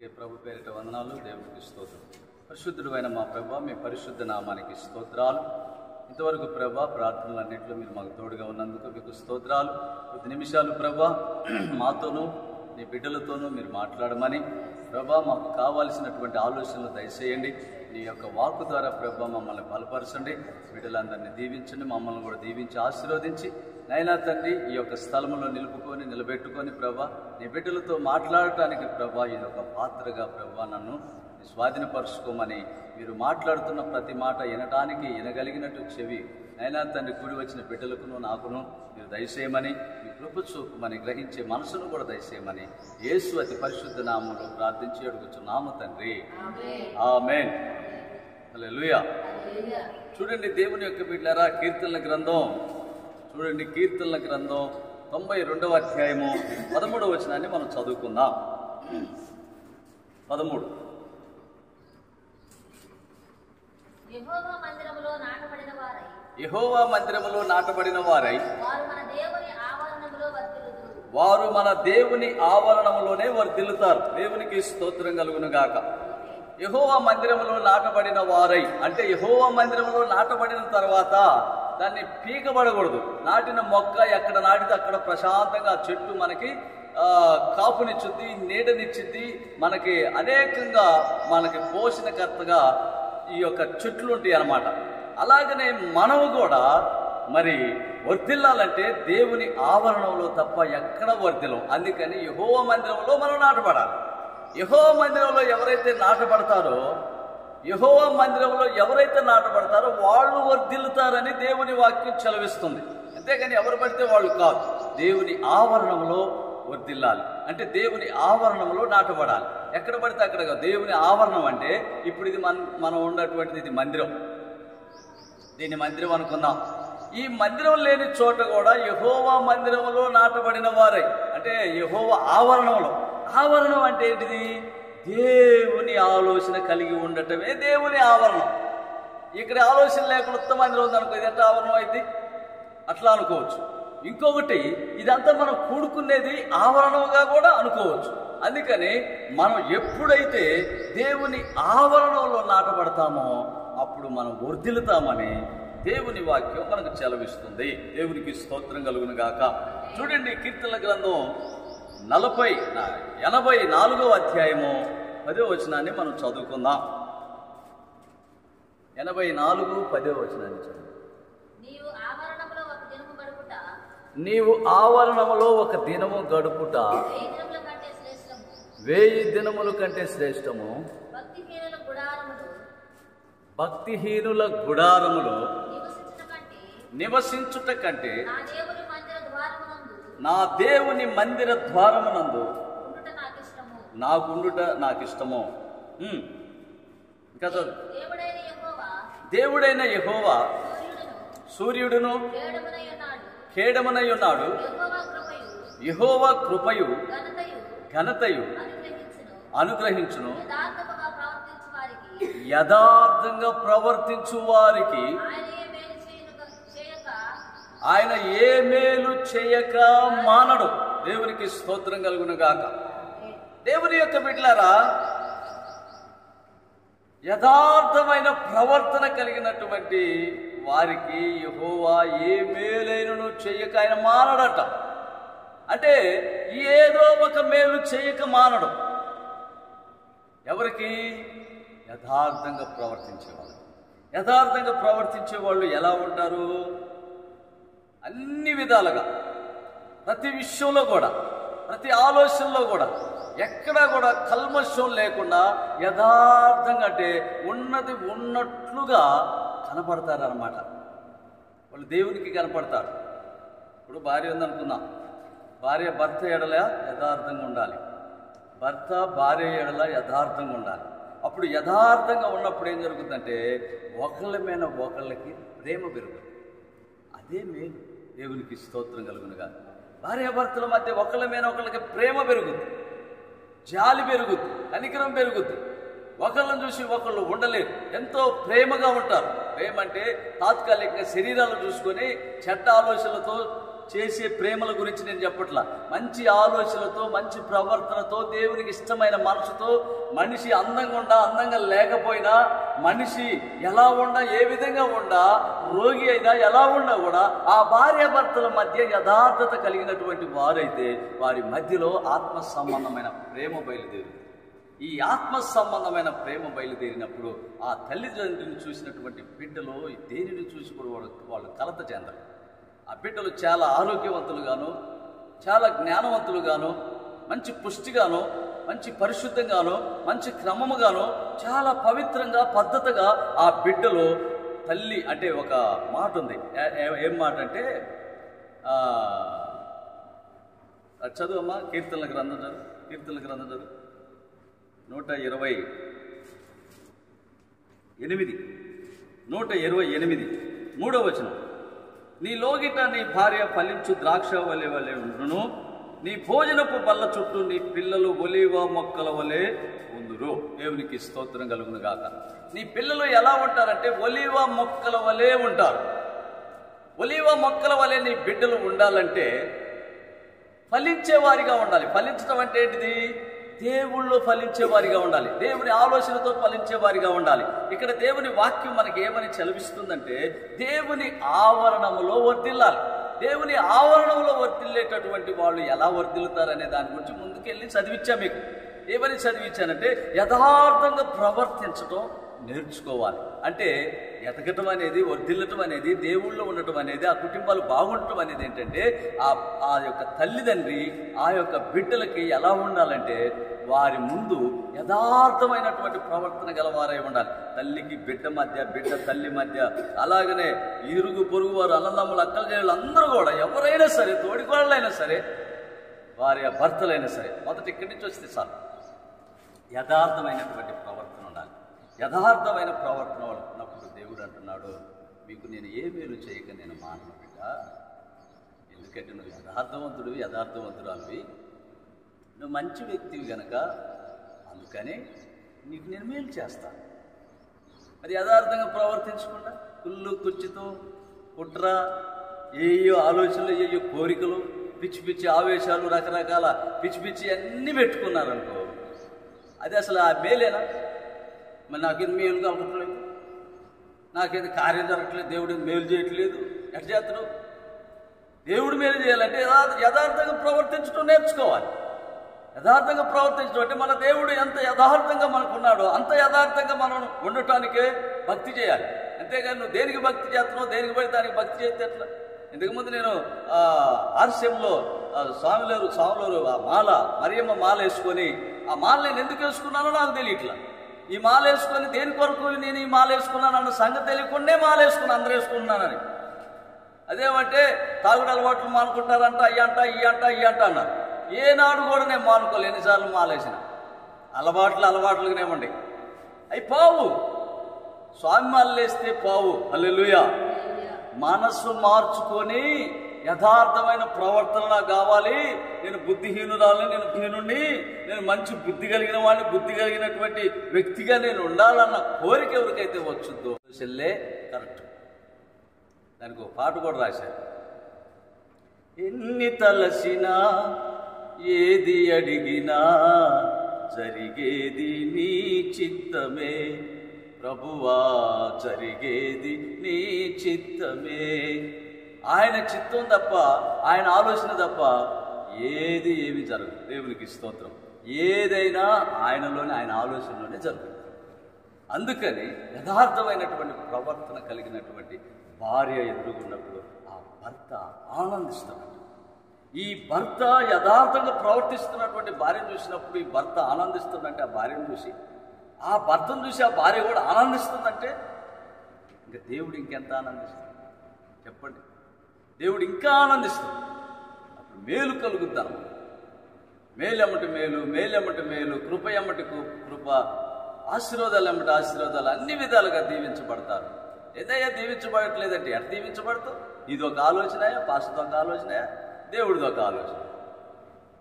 ప్రభు పేరిట వందనాలు. దేవునికి స్తోత్రం. పరిశుద్ధుడైన మా ప్రభా, మీ పరిశుద్ధ నామానికి స్తోత్రాలు. ఇంతవరకు ప్రభా ప్రార్థనలన్నింటిలో మీరు మాకు తోడుగా ఉన్నందుకు మీకు స్తోత్రాలు. కొద్ది నిమిషాలు ప్రభా మాతోనూ నీ బిడ్డలతోనూ మీరు మాట్లాడమని ప్రభా మాకు కావాల్సినటువంటి ఆలోచనలు దయచేయండి. నీ యొక్క వాక్కు ద్వారా ప్రభా మమ్మల్ని బలపరచండి. బిడ్డలందరినీ దీవించండి, మమ్మల్ని కూడా దీవించి ఆశీర్వదించి నైనా తండ్రి ఈ యొక్క స్థలంలో నిలబెట్టుకొని ప్రభా నీ బిడ్డలతో మాట్లాడటానికి ప్రభా ఇది ఒక పాత్రగా ప్రభా నన్ను స్వాధీనపరుచుకోమని మీరు మాట్లాడుతున్న ప్రతి మాట వినగలిగినట్టు చెవి నైనా తండ్రి కూడి వచ్చిన బిడ్డలకును నాకును మీరు దయచేయమని, మీ కృప చూపమని, గ్రహించే మనసును కూడా దయచేయమని యేసు అతి పరిశుద్ధ నామంలో ప్రార్థించి అడుగుచున్నాము తండ్రి, ఆమేన్. హల్లెలూయా. చూడండి దేవుని యొక్క బిడ్డలారా, కీర్తనల గ్రంథం చూడండి. కీర్తనల గ్రంథం 92వ అధ్యాయము 13వ వచనాన్ని మనం చదువుకుందాం. 13. యెహోవా మందిరములో నాటబడిన వారై వారు మన దేవుని ఆవరణములోనే వర్ధిల్లుతారు. దేవునికి స్తోత్రం కలుగును గాక. యెహోవా మందిరములో నాటబడిన వారై అంటే యెహోవా మందిరములో నాటబడిన తర్వాత దాన్ని పీకబడకూడదు. నాటిన మొక్క ఎక్కడ నాటితే అక్కడ ప్రశాంతంగా చెట్టు మనకి కాపునిచ్చుద్ది, నీడనిచ్చిద్ది, మనకి అనేకంగా మనకి పోషణకర్తగా ఈ యొక్క చెట్లు ఉంటాయి అన్నమాట. అలాగనే మనము కూడా మరి వర్ధిల్లాలంటే దేవుని ఆవరణంలో తప్ప ఎక్కడ వర్ధిల్లం. అందుకని యెహోవా మందిరంలో మనం నాటబడాలి. యెహోవా మందిరంలో ఎవరైతే నాటబడతారో వాళ్ళు వర్ధిల్లుతారని దేవుని వాక్యం చెలవిస్తుంది. అంతేగాని ఎవరు పడితే వాళ్ళు కాదు. దేవుని ఆవరణంలో వర్ధిల్లాలి అంటే దేవుని ఆవరణంలో నాటబడాలి. ఎక్కడ పడితే అక్కడ కాదు. దేవుని ఆవరణం అంటే ఇప్పుడు ఇది మనం ఉన్నటువంటిది ఇది మందిరం. దీన్ని మందిరం అనుకుందాం. ఈ మందిరం లేని చోట కూడా యెహోవా మందిరంలో నాటబడిన వారై అంటే యెహోవా ఆవరణం అంటే ఏంటిది? దేవుని ఆలోచన కలిగి ఉండటమే దేవుని ఆవరణం. ఇక్కడ ఆలోచన లేకుండా ఉత్తమ మందిరం ఉందనుకో, ఇది ఎంత ఆవరణం అయింది అట్లా అనుకోవచ్చు. ఇంకొకటి ఇదంతా మనం కూడుకునేది ఆవరణంగా కూడా అనుకోవచ్చు. అందుకని మనం ఎప్పుడైతే దేవుని ఆవరణంలో నాటబడతామో అప్పుడు మనం వర్ధిల్లుతామని దేవుని వాక్యం మనకు చెలవిస్తుంది. దేవునికి స్తోత్రం కలుగును గాక. చూడండి కీర్తనల గ్రంథం 84వ అధ్యాయము 10వ వచనాన్ని మనం చదువుకుందాం. 84:10వ వచనాన్ని చదువు. నీవు ఆవరణములో ఒక దినము గడుపుట 1000 దినముల కంటే శ్రేష్టము. భక్తిహీనుల గుడారములో నివసించుట కంటే నా దేవుని మందిర ద్వారమునందు నాకుండుట నాకిష్టము. ఇంకా దేవుడైన యెహోవా సూర్యుడును కేడమునై ఉన్నాడు. యెహోవా కృపయు ఘనతయు అనుగ్రహించును. యథార్థంగా ప్రవర్తించు వారికి ఆయన ఏ మేలు చేయక మానడు. దేవునికి స్తోత్రం కలుగును గాక. దేవుని యొక్క బిడ్డలారా, యథార్థమైన ప్రవర్తన కలిగినటువంటి వారికి యెహోవా ఏ మేలైనను చేయక ఆయన మానడట. అంటే ఏదో ఒక మేలు చేయక మానడు. ఎవరికి? యథార్థంగా ప్రవర్తించేవాళ్ళు. యథార్థంగా ప్రవర్తించే వాళ్ళు ఎలా ఉంటారు? అన్ని విధాలుగా ప్రతి విషయంలో కూడా ప్రతి ఆలోచనలో కూడా ఎక్కడా కూడా కల్మషం లేకుండా యథార్థంగా అంటే ఉన్నది ఉన్నట్లుగా కనపడతారన్నమాట. వాళ్ళు దేవునికి కనపడతారు. ఇప్పుడు భార్య ఉందనుకుందాం. భార్య భర్త ఎడల యథార్థంగా ఉండాలి. భర్త భార్య ఎడల యథార్థంగా ఉండాలి. అప్పుడు యథార్థంగా ఉన్నప్పుడు ఏం జరుగుతుందంటే ఒకళ్ళ మీద ఒకళ్ళకి ప్రేమ పెరుగుతుంది. అదే మేలు. దేవునికి స్తోత్రం కలుగునుగా. భార్యాభర్తల మధ్య ఒకళ్ళ మీద ఒకళ్ళకి ప్రేమ పెరుగుద్ది, జాలి పెరుగుద్ది, కనికరం పెరుగుద్ది. ఒకళ్ళని చూసి ఒకళ్ళు ఉండలేరు. ఎంతో ప్రేమగా ఉంటారు. ప్రేమ అంటే తాత్కాలికంగా శరీరాలు చూసుకొని చెడ్డ ఆలోచనలతో చేసే ప్రేమల గురించి నేను చెప్పట్లా. మంచి ఆలోచనలతో, మంచి ప్రవర్తనతో, దేవునికి ఇష్టమైన మనసుతో, మనిషి అందంగా లేకపోయినా, మనిషి ఎలా ఉండా, ఏ విధంగా ఉండా, రోగి అయినా ఎలా ఉన్నా కూడా ఆ భార్యాభర్తల మధ్య యథార్థత కలిగినటువంటి వారైతే వారి మధ్యలో ఆత్మ సంబంధమైన ప్రేమ బయలుదేరుతుంది. ఈ ఆత్మ సంబంధమైన ప్రేమ బయలుదేరినప్పుడు ఆ తల్లిదండ్రులను చూసినటువంటి బిడ్డలు దేనిని చూసి కూడా వాళ్ళు కలత చెందరు. ఆ బిడ్డలు చాలా ఆరోగ్యవంతులుగాను, చాలా జ్ఞానవంతులుగాను, మంచి పుష్టిగాను, మంచి పరిశుద్ధంగాను, మంచి క్రమముగాను, చాలా పవిత్రంగా, పద్ధతిగా ఆ బిడ్డలు తల్లి అంటే ఒక మాట ఉంది. ఏం మాట అంటే చదువమ్మా, కీర్తనల గ్రంథం చదువు 128 3వ వచనం. నీ లోగిట నీ భార్య ఫలించు ద్రాక్ష వలె ఉండును, నీ భోజనపు బల్ల చుట్టూ నీ పిల్లలు ఒలీవ మొక్కల వలె ఉందురు. దేవునికి స్తోత్రం కలుగును గాక. నీ పిల్లలు ఎలా ఉంటారంటే ఒలీవ మొక్కల వలె ఉంటారు. ఒలీవ మొక్కల వలె నీ బిడ్డలు ఉండాలంటే ఫలించేవారిగా ఉండాలి. ఫలించడం అంటే ఏంటిది? దేవుళ్ళు ఫలించేవారిగా ఉండాలి, దేవుని ఆలోచనతో ఫలించేవారిగా ఉండాలి. ఇక్కడ దేవుని వాక్యం మనకి ఏమని చదివిస్తుందంటే దేవుని ఆవరణములో వర్ధిల్లాలి. దేవుని ఆవరణంలో వర్ధిల్లేటటువంటి వాళ్ళు ఎలా వర్ధిల్లుతారనే దాని గురించి ముందుకెళ్ళి చదివించా మీకు. ఏమని చదివించానంటే యథార్థంగా ప్రవర్తించడం నేర్చుకోవాలి. అంటే ఎదగటం అనేది, వర్ధిల్లటం అనేది, దేవుళ్ళో ఉండటం అనేది, ఆ కుటుంబాలు బాగుండటం అనేది ఏంటంటే ఆ యొక్క తల్లిదండ్రి ఆ యొక్క బిడ్డలకి ఎలా ఉండాలంటే వారి ముందు యథార్థమైనటువంటి ప్రవర్తన గలవారై ఉండాలి. తల్లికి బిడ్డ మధ్య, బిడ్డ తల్లి మధ్య, అలాగనే ఇరుగు పొరుగు వారు, అన్నదమ్ములు, అక్కల చెల్లెలు అందరూ కూడా ఎవరైనా సరే, తోడికోడలైనా సరే, వారి భర్తలైనా సరే, మొదటి ఇక్కడి నుంచి వస్తే చాలు యథార్థమైనటువంటి ప్రవర్తన ఉండాలి. యథార్థమైన ప్రవర్తన ఉన్నప్పుడు దేవుడు అంటున్నాడు, మీకు నేను ఏ మేలు చేయక నేను మానను బిడ్డ, ఎందుకంటే నువ్వు యథార్థవంతురాలివి, నువ్వు మంచి వ్యక్తివి గనక అందుకని నీకు నేను మేలు చేస్తాను. మరి యథార్థంగా ప్రవర్తించకుండా కుళ్ళు కుచ్చితో కుట్ర, ఏయో ఆలోచనలు, ఏయో కోరికలు, పిచ్చి పిచ్చి ఆవేశాలు, రకరకాల పిచ్చి పిచ్చి అన్నీ పెట్టుకున్నారనుకో, అది అసలు ఆ మేలేనా? మరి నాకేది మేలు కలగట్లేదు, నాకేది కార్యం జరగట్లేదు, దేవుడికి మేలు చేయట్లేదు, ఎట్లా చేస్తున్నావు? దేవుడు మేలు చేయాలంటే యథార్థంగా ప్రవర్తించడం నేర్చుకోవాలి. యథార్థంగా ప్రవర్తించడం అంటే మన దేవుడు ఎంత యథార్థంగా మనకున్నాడో అంత యథార్థంగా మనం ఉండటానికే భక్తి చేయాలి. అంతేగాని నువ్వు దేనికి భక్తి చేస్తున్నావు, దేనికి పోయి దానికి భక్తి చేస్తే ఎట్లా? ఇంతకుముందు నేను ఆర్సెంలో స్వామివారు ఆ మాల, మరియమ్మ మాల వేసుకొని, ఆ మాల నేను ఎందుకు వేసుకున్నానో నాకు తెలియట్లా. ఈ మాల వేసుకొని దేని కొరకు నేను ఈ మాల వేసుకున్నాను అన్న సంగతి తెలియకుండానే మాల వేసుకున్నాను, అందరూ వేసుకుంటున్నానని. అదేమంటే తాగుడు అలవాట్లు మానుకుంటారంట, అయ్యంట ఈ అంట అన్నారు. ఏనాడు కూడా నేను మానుకోలే, ఎన్నిసార్లు మాలేసిన. అలవాట్లుగానే ఉండే అవి పావు. స్వామి మాలలు వేస్తే పావు. హల్లెలూయా. మనస్సు మార్చుకొని యథార్థమైన ప్రవర్తన నాకు కావాలి. నేను బుద్ధిహీనురాలని, నేను బుద్ధిహీనుడిని, నేను మంచి బుద్ధి కలిగిన వాడిని, బుద్ధి కలిగినటువంటి వ్యక్తిగా నేను ఉండాలన్న కోరిక ఎవరికైతే వచ్చిందో చెల్లే కరెక్ట్. దానికి ఒక పాట కూడా రాశారు. ఎన్ని తలసినా ఏది అడిగినా జరిగేది నీ చిత్తమే ప్రభువా, జరిగేది నీ చిత్తమే. ఆయన చిత్తం తప్ప, ఆయన ఆలోచన తప్ప ఏమి జరగదు. దేవునికి స్తోత్రం. ఏదైనా ఆయనలోనే, ఆయన ఆలోచనలోనే జరుగుతుంది. అందుకని యథార్థమైనటువంటి ప్రవర్తన కలిగినటువంటి భార్య ఎదురుగున్నప్పుడు ఆ భర్త ఆనందిస్తాడు. ఈ భర్త యథార్థంగా ప్రవర్తిస్తున్నటువంటి భార్యను చూసినప్పుడు ఈ భర్త ఆనందిస్తుందంటే, ఆ భార్యను చూసి, ఆ భర్తను చూసి ఆ భార్య కూడా ఆనందిస్తుందంటే ఇంకా దేవుడు ఇంకెంత ఆనందిస్తుంది చెప్పండి. దేవుడు ఇంకా ఆనందిస్తుంది. అప్పుడు మేలు కలుగుద్దాం. మేలెమ్మటి మేలు, మేలెమ్మటి మేలు, కృప ఎమ్మటి కృప, ఆశీర్వాదాలు ఎమ్మటి ఆశీర్వాదాలు, అన్ని విధాలుగా దీవించబడతారు. ఏదైనా దీవించబడట్లేదంటే ఎట్లా దీవించబడతావు? ఇది ఒక ఆలోచనయా, పాస్టర్తో ఒక ఆలోచనయా, దేవుడిది ఒక ఆలోచన.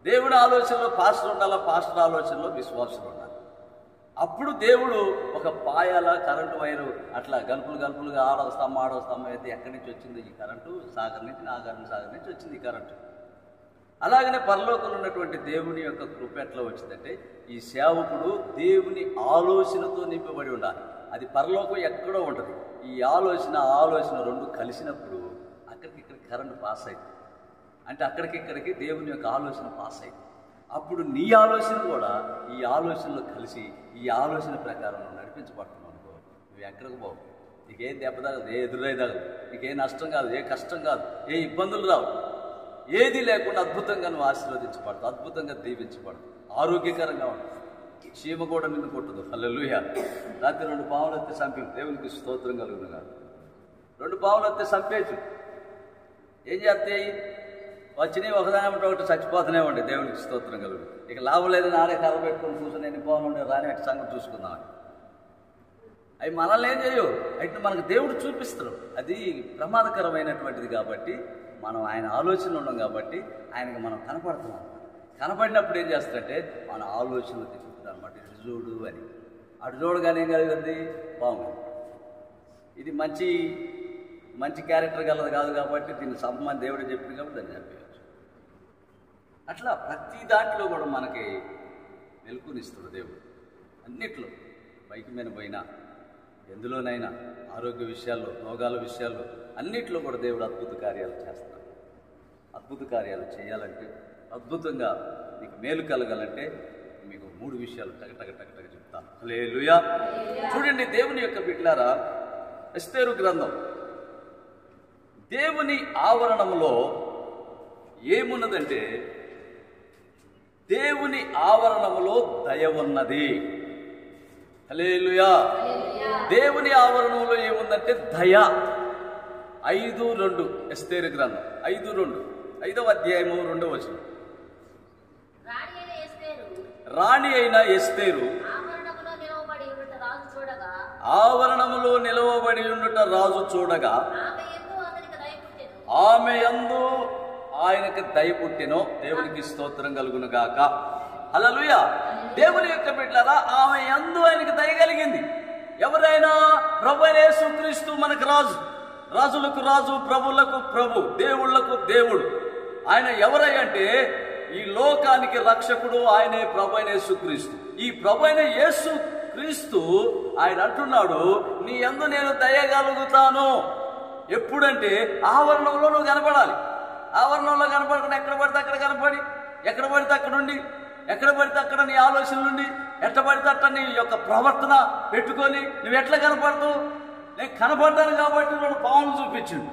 దేవుడి ఆలోచనలో పాస్టర్ ఉండాలా, పాస్టర్ ఆలోచనలో విశ్వాసులు ఉండాలి. అప్పుడు దేవుడు ఒక పాయాల కరెంటు వైరు అట్లా గలుపులుగా ఆడో స్తంభం అయితే ఎక్కడి నుంచి వచ్చింది ఈ కరెంటు? సాగర్ నుంచి, నాగార్జున సాగర్ నుంచి వచ్చింది ఈ కరెంటు. అలాగనే పరలోకంలో ఉన్నటువంటి దేవుని యొక్క కృప ఎట్లా వచ్చిందంటే, ఈ సేవకుడు దేవుని ఆలోచనతో నింపబడి ఉండాలి. అది పరలోకం ఎక్కడో ఉంటుంది. ఈ ఆలోచన రెండు కలిసినప్పుడు అక్కడికి కరెంటు పాస్ అయింది. అంటే అక్కడికి దేవుని యొక్క ఆలోచన పాస్ అయింది. అప్పుడు నీ ఆలోచన కూడా ఈ ఆలోచనలో కలిసి ఈ ఆలోచన ప్రకారం నడిపించబడుతున్నావు అనుకో, నువ్వు ఎక్కడికి పోవు. నీకే దెబ్బ తగదు, ఏ ఎదురై తగదు, నీకే నష్టం కాదు, ఏ కష్టం కాదు, ఏ ఇబ్బందులు రావు. ఏది లేకుండా అద్భుతంగా నువ్వు ఆశీర్వదించబడతావు, అద్భుతంగా దీవించబడతావు, ఆరోగ్యకరంగా ఉంటుంది. చీమ కూడా నిన్ను కొట్టదు. హల్లెలూయా. రాత్రి 2 పావులు ఎత్తి చంపి, దేవునికి స్తోత్రం కలుగును కాదు. 2 పావులు ఎత్తి చంపేచ్చు. ఏం చేస్తాయి? వచ్చినాయి ఒకదాని ఒకటి చచ్చిపోతూనే ఉండే. దేవునికి స్తోత్రం కలుగు. ఇక లాభం లేదు, నాడే కర్ర పెట్టుకొని కూర్చొని ఎన్ని పావులు ఉండే రాని అటు సంగతి చూసుకుందామని. అవి మనల్ని ఏం చేయవు, అయితే మనకు దేవుడు చూపిస్తారు. అది ప్రమాదకరమైనటువంటిది కాబట్టి మనం ఆయన ఆలోచనలు ఉన్నాం కాబట్టి ఆయనకి మనం కనపడుతున్నాం. కనపడినప్పుడు ఏం చేస్తారంటే మన ఆలోచనలు తిరుగుతారు అనమాట. ఇటు చూడు అని. అటు చూడగానే ఏం కలిగింది? పాము. ఇది మంచి క్యారెక్టర్ గలది కాదు కాబట్టి దీన్ని సంపమని దేవుడు చెప్పింది కాబట్టి దాన్ని చంపేయచ్చు. అట్లా ప్రతి దాంట్లో కూడా మనకి మెలుకునిస్తాడు దేవుడు. అన్నిట్లో బైక్ మీద పోయినా, ఎందులోనైనా, ఆరోగ్య విషయాల్లో, రోగాల విషయాల్లో అన్నిట్లో కూడా దేవుడు అద్భుత కార్యాలు చేస్తాడు. అద్భుత కార్యాలు చేయాలంటే, అద్భుతంగా నీకు మేలు కలగాలంటే మీకు 3 విషయాలు టగ చెప్తాను. హల్లెలూయా. చూడండి, దేవుని యొక్క బిడ్డలారా, ఎస్తేరు గ్రంథం, దేవుని ఆవరణంలో ఏమున్నదంటే, దేవుని ఆవరణంలో దయ ఉన్నది. హల్లెలూయా. దేవుని ఆవరణంలో ఏముందంటే దయ. 5:2 ఎస్తేరు గ్రంథం 5:2, 5వ అధ్యాయము 2వ వచనం. రాణి అయిన ఎస్తేరు ఆవరణములో నిలవబడి ఉండుట రాజు చూడగా ఆమె యందు ఆయనకి దయ పుట్టెను. దేవునికి స్తోత్రం కలుగును గాక. హల్లెలూయా. దేవుని యొక్క బిడ్డలారా, ఆమె యందు ఆయనకి దయ కలిగింది. ఎవరైనా? ప్రభువైన యేసుక్రీస్తు మనకు రాజు, రాజులకు రాజు, ప్రభువులకు ప్రభు, దేవుళ్లకు దేవుడు. ఆయన ఎవరంటే ఈ లోకానికి రక్షకుడు. ఆయనే ప్రభువైన యేసుక్రీస్తు. ఈ ప్రభువైన యేసుక్రీస్తు ఆయన అంటున్నాడు, నీ యందు నేను దయగలుగుతాను. ఎప్పుడంటే ఆవరణంలో నువ్వు కనపడాలి. ఆవరణంలో కనపడకుండా ఎక్కడ పడితే అక్కడ కనపడి, ఎక్కడ పడితే అక్కడ ఉండి, ఎక్కడ పడితే అక్కడ నీ ఆలోచనలుండి, ఎట్ట పడితే అట్ట నీ యొక్క ప్రవర్తన పెట్టుకొని నువ్వు ఎట్లా కనపడతావు? నేను కనపడ్డాను కాబట్టి నేను పావులు చూపించిండు.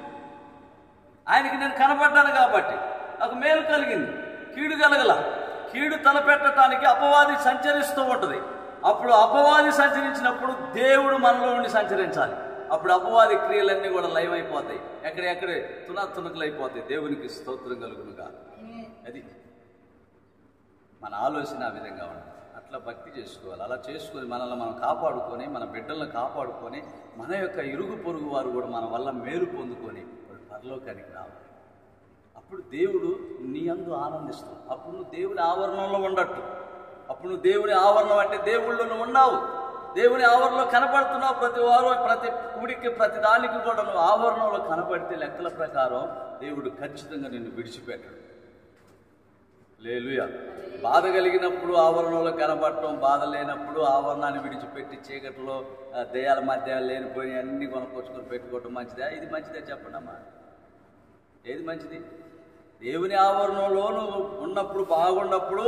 ఆయనకి నేను కనపడ్డాను కాబట్టి నాకు మేలు కలిగింది, కీడు కలగల. కీడు తలపెట్టడానికి అపవాది సంచరిస్తూ ఉంటుంది. అప్పుడు అపవాది సంచరించినప్పుడు దేవుడు మనలో ఉండి సంచరించాలి. అప్పుడు అపవాది క్రియలన్నీ కూడా లయం అయిపోతాయి, ఎక్కడెక్కడే తునకలు అయిపోతాయి. దేవునికి స్తోత్రం కలుగునుగా. అది మన ఆలోచన ఆ విధంగా ఉంటుంది. అట్లా భక్తి చేసుకోవాలి. అలా చేసుకొని మనల్ని మనం కాపాడుకొని, మన బిడ్డలను కాపాడుకొని, మన యొక్క ఇరుగు పొరుగు వారు కూడా మన వల్ల మేలు పొందుకొని వాళ్ళు పరలోకానికి రావాలి. అప్పుడు దేవుడు నీ యందు ఆనందిస్తావు. అప్పుడు నువ్వు దేవుని ఆవరణంలో ఉండట్టు. అప్పుడు నువ్వు దేవుని ఆవరణం అంటే దేవుళ్ళు నువ్వు ఉన్నావు, దేవుని ఆవరణలో కనపడుతున్నావు. ప్రతి వారు, ప్రతి కుడికి, ప్రతి దానికి కూడా నువ్వు ఆవరణంలో కనపడితే లెక్కల ప్రకారం దేవుడు ఖచ్చితంగా నిన్ను విడిచిపెట్టడు. హల్లెలూయా. బాధ కలిగినప్పుడు ఆవరణంలో కనపడటం, బాధ లేనప్పుడు ఆవరణాన్ని విడిచిపెట్టి చీకటిలో దయ్యాల మధ్య లేనిపోయి అన్ని కొనుక్కొచ్చుకొని పెట్టుకోవటం మంచిదా? ఇది మంచిదే చెప్పండి అమ్మా. ఏది మంచిది? దేవుని ఆవరణంలో నువ్వు ఉన్నప్పుడు, బాగున్నప్పుడు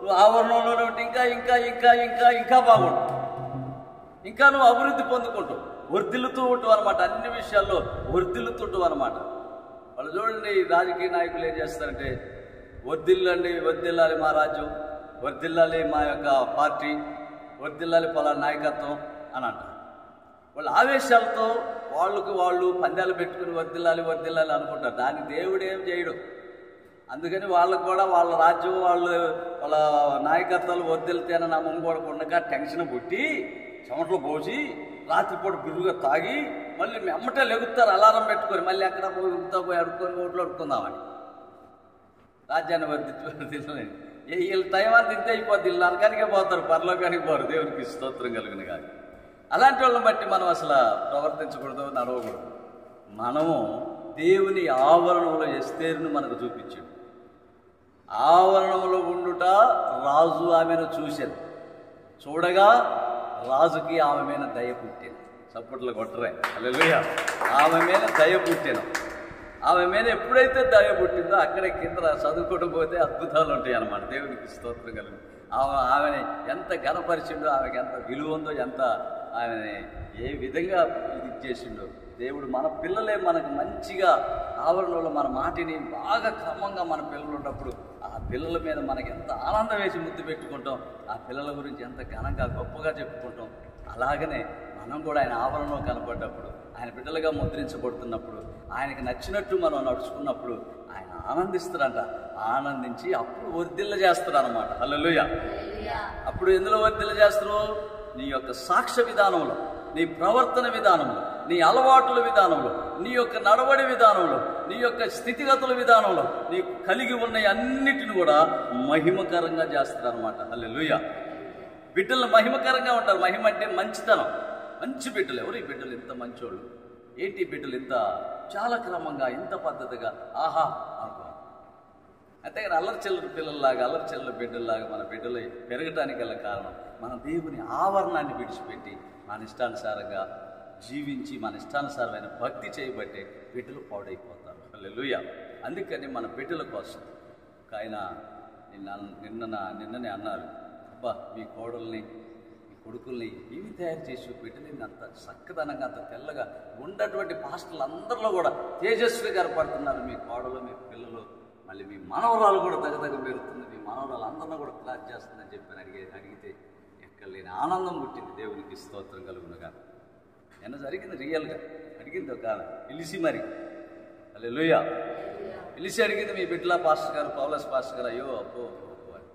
నువ్వు ఆవరణంలోనే ఉంటే ఇంకా ఇంకా ఇంకా ఇంకా ఇంకా బాగుంటావు, ఇంకా నువ్వు అభివృద్ధి పొందుకుంటావు, వర్ధిల్లుతూ ఉంటావు అనమాట. అన్ని విషయాల్లో వర్ధిల్లుతుంటావు అనమాట. వాళ్ళు చూడండి, రాజకీయ నాయకులు ఏం చేస్తారంటే, వర్ధిల్లాలి మా రాజ్యం, వర్ధిల్లాలి మా యొక్క పార్టీ, వర్ధిల్లాలి పలానా నాయకత్వం అని అంటారు. వాళ్ళ ఆవేశాలతో వాళ్ళు పందాలు పెట్టుకుని వర్ధిల్లాలి అనుకుంటారు. దాన్ని దేవుడు ఏం చేయడు. అందుకని వాళ్ళకు కూడా వాళ్ళ రాజ్యం, వాళ్ళ నాయకత్వాలు వర్ధిల్తేనే నా ముంగోడకుండా టెన్షన్ పుట్టి చెమటలు పోసి రాత్రిపూట బిర్రుగా తాగి మళ్ళీ అమ్మటే లెగుతారు అలారం పెట్టుకొని, మళ్ళీ ఎక్కడ పోయి అడుక్కొని ఓట్లు అడుక్కుందామని. రాజ్యాన్ని వర్ధిల్లని వీళ్ళ టైం అంతా ఇంత అయిపోద్ది, వీళ్ళు నరకానికే పోతారు, పరలోకానికి పోరు. దేవునికి స్తోత్రం కలుగును గాక. అలాంటి వాళ్ళని బట్టి మనం అసలు ప్రవర్తించకూడదు, నడవకూడదు. మనము దేవుని ఆవరణంలో ఎస్తేరును మనకు చూపించాడు. ఆవరణంలో ఉండుట రాజు ఆమెను చూశాడు. చూడగా రాజుకి ఆమె మీద దయ పుట్టాను. చప్పట్లు కొట్టరే, హల్లెలూయా. ఆమె మీద దయ పుట్టాను. ఆమె మీద ఎప్పుడైతే దయ పుట్టిందో అక్కడే కింద చదువుకోవడం పోతే అద్భుతాలు ఉంటాయి అన్నమాట. దేవునికి స్తోత్రం కలుగు. ఆమెని ఎంత ఘనపరిచిండో, ఆమెకి ఎంత విలువ ఉందో, ఎంత ఆమెని ఏ విధంగా ఇది చేసిండో దేవుడు. మన పిల్లలే మనకు మంచిగా ఆవరణలో మన మాటిని బాగా క్రమంగా మన పిల్లలు ఉన్నప్పుడు ఆ పిల్లల మీద మనకి ఎంత ఆనందం వేసి ముద్దు పెట్టుకుంటాం, ఆ పిల్లల గురించి ఎంత ఘనంగా గొప్పగా చెప్పుకుంటాం. అలాగనే మనం కూడా ఆయన ఆవరణలో కనపడ్డప్పుడు, ఆయన బిడ్డలుగా ముద్రించబడుతున్నప్పుడు, ఆయనకి నచ్చినట్టు మనం నడుచుకున్నప్పుడు ఆయన ఆనందిస్తారంట. ఆనందించి అప్పుడు వర్ధిల్ల చేస్తారు అన్నమాట. హల్లెలూయా. అప్పుడు ఎందులో వర్ధిల్ల చేస్తారు? నీ యొక్క సాక్ష్య విధానంలో, నీ ప్రవర్తన విధానంలో, నీ అలవాటుల విధానంలో, నీ యొక్క నడవడి విధానంలో, నీ యొక్క స్థితిగతుల విధానంలో నీకు కలిగి ఉన్న అన్నిటిని కూడా మహిమకరంగా చేస్తారనమాట. హల్లెలూయా. బిడ్డలు మహిమకరంగా ఉంటారు. మహిమ అంటే మంచితనం. మంచి బిడ్డలు. ఎవరు ఈ బిడ్డలు? ఇంత మంచోళ్ళు ఏంటి? బిడ్డలు ఇంత చాలా క్రమంగా, ఇంత పద్ధతిగా, ఆహా అనుకో. అంతేగాని అల్లరిచిల్లర పిల్లల్లాగా, అల్లరిచిల్లర బిడ్డల్లాగా మన బిడ్డలు పెరగటానికి గల కారణం మన దేవుని ఆవరణాన్ని విడిచిపెట్టి మన ఇష్టానుసారంగా జీవించి మన ఇష్టానుసారమైన భక్తి చేయబట్టే బిడ్డలు పాడైపోతారు. హల్లెలూయా. అందుకని మన బిడ్డల కోసం ఆయన నిన్ననే అన్నారు, అబ్బా మీ కోడల్ని, మీ కొడుకుల్ని ఏమి తయారు చేసి బిడ్డలని అంత చక్కదనంగా, అంత తెల్లగా ఉన్నటువంటి పాస్టర్లు అందరిలో కూడా తేజస్వి గారు పడుతున్నారు. మీ కోడలు, మీ పిల్లలు, మళ్ళీ మీ మనవరాలు కూడా తగ్గ పెరుగుతుంది, మీ మనవరాలు అందరిలో కూడా క్లాస్ చేస్తుందని చెప్పి అడిగితే ఎక్కడ లేని ఆనందం పుట్టింది. దేవునికి స్తోత్రం కలుగునుగా. నిన్న జరిగింది, రియల్గా అడిగింది ఒక పిలిచి మరి. హల్లెలూయా. పిలిచి అడిగింది, మీ బిడ్డల పాస్టర్ గారు, పౌలస్ పాస్టర్ గారు, అయ్యో అబ్బో అని.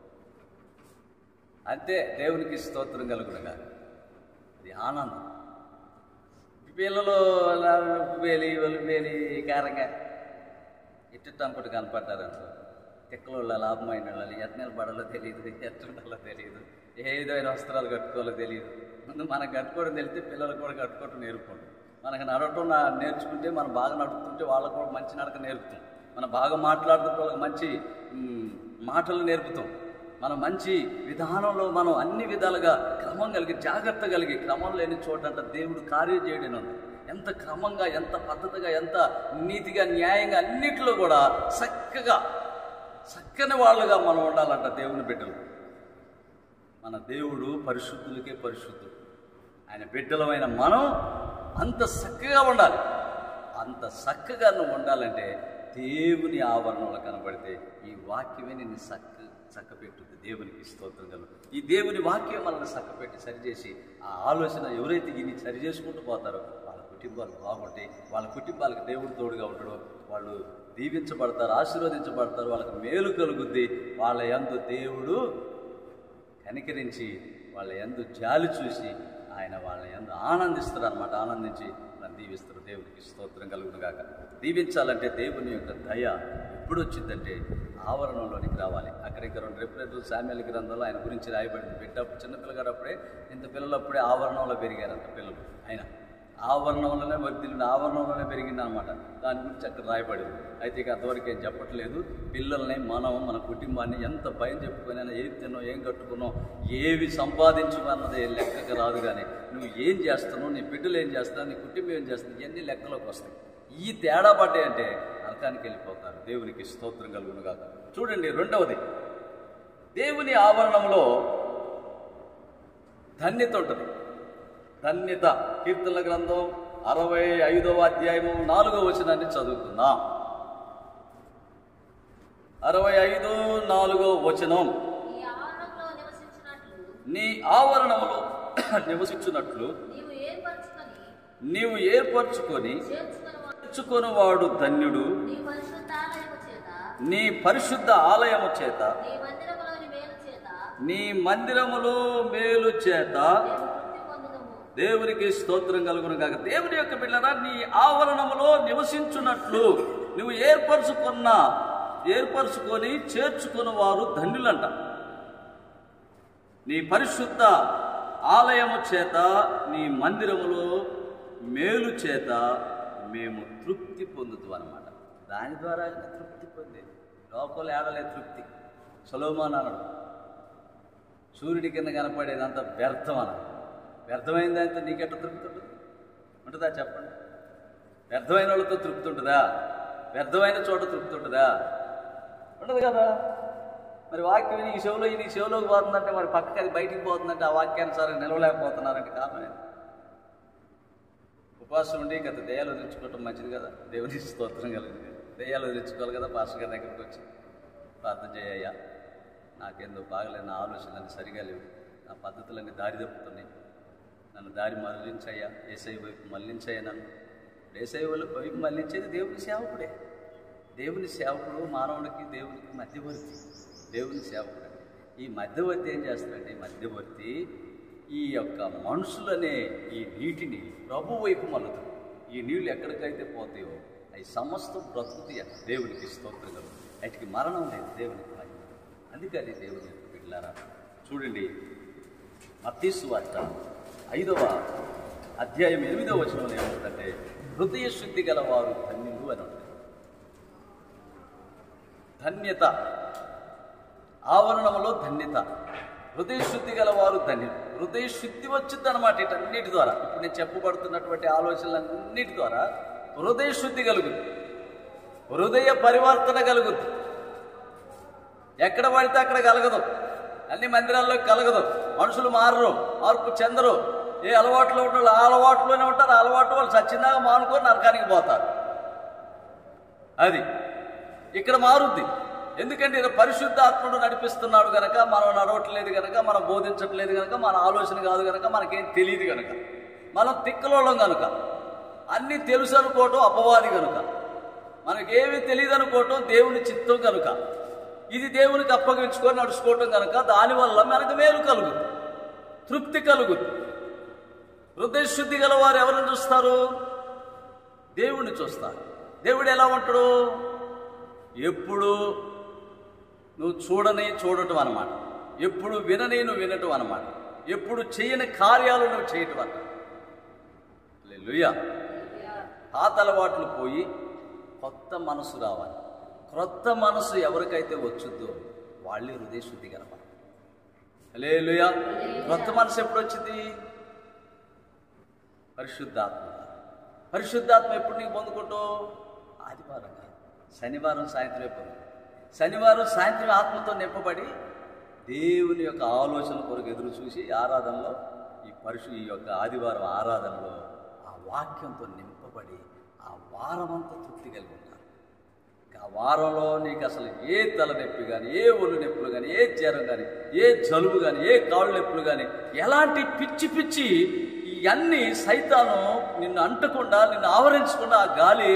అంతే. దేవునికి స్తోత్రం కలుగునుగా. అది ఆనందం. పిల్లలు వేలి ఒలిపేలి కారంగా ఇట్టంపటి కనపడ్డారనుకో, తిక్కల లాభమైన వాళ్ళు ఎట్ట నిలబడాలో తెలియదు, ఎట్టుండాలో తెలియదు, ఏదైనా వస్త్రాలు కట్టుకోవాలో తెలియదు. ముందు మనకు కట్టుకోవడం తెలిస్తే పిల్లలకు కూడా కట్టుకోవడం నేర్పుకోండి. మనకు నడవటం నేర్చుకుంటే, మనం బాగా నడుపుతుంటే వాళ్ళకు కూడా మంచి నడక నేర్పుతాం. మనం బాగా మాట్లాడుతుంటే వాళ్ళకి మంచి మాటలు నేర్పుతాం. మనం మంచి విధానంలో మనం అన్ని విధాలుగా క్రమం కలిగి, జాగ్రత్త కలిగి, క్రమం లేని చోటంట దేవుడు కార్యం చేయడం ఉంది. ఎంత క్రమంగా, ఎంత పద్ధతిగా, ఎంత నీతిగా, న్యాయంగా అన్నిటిలో కూడా చక్కని వాళ్ళుగా మనం ఉండాలంట దేవుని బిడ్డలు. మన దేవుడు పరిశుద్ధులకే పరిశుద్ధుడు. ఆయన బిడ్డలమైన మనం అంత చక్కగా ఉండాలి. అంత చక్కగా నువ్వు ఉండాలంటే దేవుని ఆవరణలో కనబడితే ఈ వాక్యమే నిన్ను చక్కపెట్టుద్ది. దేవునికి స్తోత్రం కలుగు. ఈ దేవుని వాక్యం మనల్ని చక్కపెట్టి సరిచేసి ఆ ఆలోచన ఎవరైతే దీన్ని సరి చేసుకుంటూ పోతారో వాళ్ళ కుటుంబాలు బాగుంటాయి. వాళ్ళ కుటుంబాలకు దేవుడు తోడుగా ఉంటాడు. వాళ్ళు దీవించబడతారు, ఆశీర్వదించబడతారు, వాళ్ళకి మేలు కలుగుద్ది. వాళ్ళ యందు దేవుడు కనికరించి, వాళ్ళ యందు జాలి చూసి ఆయన వాళ్ళ యందు ఆనందిస్తారు అన్నమాట. ఆనందించి నన్ను దీవిస్తారు. దేవునికి స్తోత్రం కలుగును గాక. దీవించాలంటే దేవుని యొక్క దయ ఎప్పుడు వచ్చిందంటే ఆవరణంలోనికి రావాలి. అక్కడికి 2 రెఫరెన్స్లు శామ్యూయల్ గ్రంథంలో ఆయన గురించి రాయబడింది. బిడ్డప్పుడు చిన్నపిల్లగాడు అప్పుడే, ఇంత పిల్లలు అప్పుడే ఆవరణంలో పెరిగారంట పిల్లలు. ఆయన ఆవరణంలోనే వర్ధిల్లిన, ఆవరణంలోనే పెరిగింది అనమాట. దాని గురించి అక్కడ రాయబడింది. అయితే ఇక అంతవరకు ఏం చెప్పట్లేదు. పిల్లల్ని మనం, మన కుటుంబాన్ని ఎంత భయం చెప్పుకొని ఏం తిన్నావు, ఏం కట్టుకున్నావు, ఏవి సంపాదించుకున్నది లెక్కకు రాదు. కానీ నువ్వు ఏం చేస్తున్నావు, నీ బిడ్డలు ఏం చేస్తున్నావు, నీ కుటుంబం ఏం చేస్తున్నావు, ఇవన్నీ లెక్కలోకి వస్తాయి. ఈ తేడా పడ్డాయి అంటే నరకానికి వెళ్ళిపోతారు. దేవునికి స్తోత్రం కలుగును గాక. చూడండి, 2వది, దేవుని ఆవరణంలో ధన్యత ఉంటుంది. ధన్యత. కీర్తనల గ్రంథం 65వ అధ్యాయము 4వ వచనాన్ని చదువుకుందాం. 65:4 వచనం. నీ ఆవరణములో నివసించున్నట్లు నీవు ఏర్పరచుకొని వాడు ధన్యుడు. నీ పరిశుద్ధ ఆలయము చేత, నీ మందిరములో మేలు చేత దేవునికి స్తోత్రం కలుగును గాక. దేవుని యొక్క బిడ్డలారా, నీ ఆవరణములో నివసించున్నట్లు నువ్వు ఏర్పరచుకొని చేర్చుకున్న వారు ధన్యులంట. నీ పరిశుద్ధ ఆలయము చేత, నీ మందిరములో మేలు చేత మేము తృప్తి పొందుతాం అన్నమాట. దాని ద్వారా ఆయన తృప్తి పొందేది. లోపల ఏడలే తృప్తి. సొలొమోను అన్నాడు, సూర్యుడి కింద కనపడేదంతా వ్యర్థం అన్నాడు. వ్యర్థమైందంటే నీకెట్ట తృప్తి ఉంటుంది? ఉంటుందా చెప్పండి? వ్యర్థమైన వాళ్ళతో తృప్తి ఉంటుందా? వ్యర్థమైన చోట తృప్తి ఉంటుందా? ఉండదు కదా. మరి వాక్యం ఈ చెవులోకి పోతుందంటే, మరి పక్కకి అది బయటికి పోతుందంటే, ఆ వాక్యానుసారం నిలవలేకపోతున్నారంటే కారణం ఏంటి? ఉపవాసం ఉండి గత దెయ్యాలు వదిలించుకోవటం మంచిది కదా. దేవుని స్తోత్రం కలిగింది. దెయ్యాలు వదిలించుకోవాలి కదా. పాస్టర్ గారి దగ్గరికి వచ్చి ప్రార్థన చేయ్యా, నాకేందో బాగలేదు, నా ఆలోచనలన్నీ సరిగా లేవు, నా పద్ధతులన్నీ దారి తప్పుతున్నాయి, నన్ను దారి మళ్ళించయ్యా, యేసయ్య వైపు మళ్ళించయ్యా. నన్ను యేసయ్య వైపు మళ్ళించేది దేవుని సేవకుడే. దేవుని సేవకుడు మానవుడికి దేవునికి మధ్యవర్తి. దేవుని సేవకుడు ఈ మధ్యవర్తి ఏం చేస్తాడంటే, ఈ మధ్యవర్తి ఈ యొక్క మనుషులనే ఈ నీటిని ప్రభు వైపు మళ్ళుతాడు. ఈ నీళ్ళు ఎక్కడికైతే పోతాయో అవి సమస్తం బ్రతుకుతాయి. దేవునికి స్తోత్రం. వాటికి మరణం లేదు, దేవునికి మహిమ. అందుకని దేవుని యొక్క బిడ్డలారా చూడండి, మత్తయి సువార్త 5వ అధ్యాయం 8వ వచనంలో ఏముంటుందంటే, హృదయ శుద్ధి గల వారు ధన్యులు అని ఉంటుంది. ధన్యత, ఆవరణంలో ధన్యత. హృదయ శుద్ధి గల వారు ధన్యులు. హృదయ శుద్ధి వచ్చింది అనమాట. వీటన్నిటి ద్వారా, ఇప్పుడు నేను చెప్పబడుతున్నటువంటి ఆలోచనలన్నిటి ద్వారా హృదయ శుద్ధి కలుగుతుంది, హృదయ పరివర్తన కలుగుతుంది. ఎక్కడ పడితే అక్కడ కలగదు, అన్ని మందిరాల్లో కలగదు. మనుషులు మారరు, మార్పు చెందరు. ఏ అలవాట్లో ఉన్న ఆ అలవాట్లోనే ఉంటారు. ఆ అలవాటు వాళ్ళు సచ్చిందాగా మానుకొని నరకానికి పోతారు. అది ఇక్కడ మారుద్ది. ఎందుకంటే పరిశుద్ధాత్ముడు నడిపిస్తున్నాడు కనుక, మనం నడవట్లేదు కనుక, మనం బోధించట్లేదు కనుక, మన ఆలోచన కాదు కనుక, మనకేం తెలియదు కనుక, మనం తిక్కలోళ్ళం కనుక, అన్నీ తెలుసు అనుకోవటం అపవాది కనుక, మనకేమీ తెలియదు అనుకోవటం దేవుని చిత్తం కనుక, ఇది దేవునికి అప్పగించుకొని నడుచుకోవటం కనుక, దానివల్ల మనకు మేలు కలుగుతుంది, తృప్తి కలుగుతుంది. హృదయ శుద్ధి గల వారు ఎవరిని చూస్తారు? దేవుణ్ణి చూస్తారు. దేవుడు ఎలా ఉంటాడు? ఎప్పుడు నువ్వు చూడటం అన్నమాట, ఎప్పుడు నువ్వు వినటం అన్నమాట, ఎప్పుడు చేయని కార్యాలు నువ్వు చేయటం అన్నమాట. హల్లెలూయా. పాత అలవాట్లు పోయి కొత్త మనసు రావాలి. క్రొత్త మనసు ఎవరికైతే వచ్చుద్దో వాళ్ళే హృదయ శుద్ధి గలవారు. హల్లెలూయా. క్రొత్త మనసు ఎప్పుడు వచ్చింది? పరిశుద్ధాత్మ. పరిశుద్ధాత్మ ఎప్పుడు నీకు పొందుకుంటావు? ఆదివారం కాదు, శనివారం సాయంత్రమే పొందు. శనివారం సాయంత్రం ఆత్మతో నింపబడి దేవుని యొక్క ఆలోచన కొరకు ఎదురు చూసి ఆరాధనలో ఈ యొక్క ఆదివారం ఆరాధనలో ఆ వాక్యంతో నింపబడి ఆ వారమంతా తృప్తి కలిగి ఉంటారు. ఆ వారంలో నీకు అసలు ఏ తలనొప్పి కానీ, ఏ ఒళ్ళు నొప్పులు కానీ, ఏ జ్వరం కానీ, ఏ జలుబు కానీ, ఏ కాళ్ళు నొప్పులు కానీ, ఎలాంటి పిచ్చి ఇవన్నీ సైతాను నిన్ను అంటకుండా, నిన్ను ఆవరించకుండా ఆ గాలి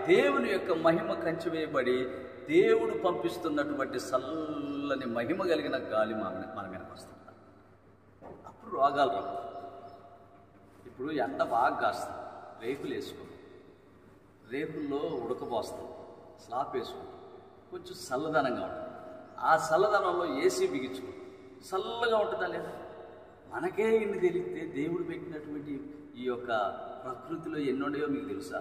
దేవుని యొక్క మహిమ కంచి వేయబడి దేవుడు పంపిస్తున్నటువంటి చల్లని మహిమ కలిగిన గాలి మన మీదకి వస్తుంది. అప్పుడు రోగాలు రావు. ఇప్పుడు ఎండ బాగా కాస్తుంది, రేకులు వేసుకుంటాం, రేకుల్లో ఉడకపోస్తాం, స్లాబ్ వేసుకుంటాం, కొంచెం చల్లదనంగా ఉంటుంది. ఆ చల్లదనంలో ఏసీ బిగించుకుంటాం, చల్లగా ఉంటుందా లేదా? మనకే ఇన్ని తెలిస్తే దేవుడు పెట్టినటువంటి ఈ యొక్క ప్రకృతిలో ఎన్నుండయో మీకు తెలుసా?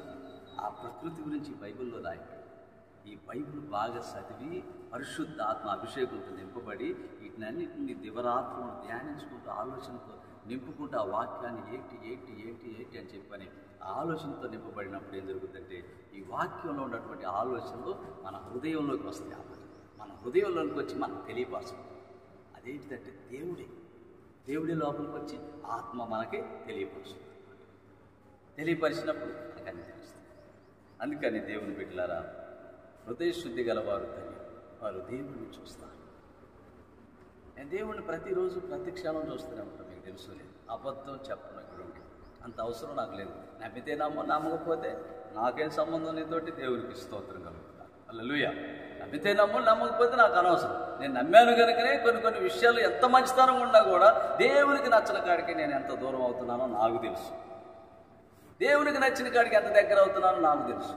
ఆ ప్రకృతి గురించి బైబిల్లో రాయబడి, ఈ బైబిల్ బాగా చదివి పరిశుద్ధాత్మ అభిషేకంతో నింపబడి వీటినన్నింటినీ దివరాత్రులు ధ్యానించుకుంటూ ఆలోచనతో నింపుకుంటూ ఆ వాక్యాన్ని ఏంటి అని చెప్పని ఆ ఆలోచనతో నింపబడినప్పుడు ఏం జరుగుతుందంటే, ఈ వాక్యంలో ఉన్నటువంటి ఆలోచనలు మన హృదయంలోకి వస్తాయి. అన్నమాట మన హృదయంలోకి వచ్చి మనకు తెలియపరచడం. అదేంటిదంటే దేవుడి లోపలికి వచ్చి ఆత్మ మనకి తెలియపరుస్తుంది. తెలియపరిచినప్పుడు మనకు అన్ని తెలుస్తుంది. అందుకని దేవుని బిడ్డలారా, హృదయ శుద్ధి గలవారు ధన్యులు, వారు దేవుడిని చూస్తారు. నేను దేవుడిని ప్రతిరోజు ప్రతి క్షణం చూస్తూనే ఉంటాను. మీకు తెలుసు లేదు, అబద్ధం చెప్పను ఇక్కడ ఉంటే అంత అవసరం నాకు లేదు. నమ్మితే నమ్మకపోతే నాకేం సంబంధం నీతోటి, దేవునికి స్తోత్రం కలుగుతాను. హల్లెలూయా. నమ్మితే నమ్మకపోతే నాకు అనవసరం. నేను నమ్మాను కనుకనే కొన్ని విషయాలు ఎంత మంచితనం ఉన్నా కూడా దేవునికి నచ్చిన కాడికి నేను ఎంత దూరం అవుతున్నానో నాకు తెలుసు. దేవునికి నచ్చిన కాడికి ఎంత దగ్గర అవుతున్నానో నాకు తెలుసు.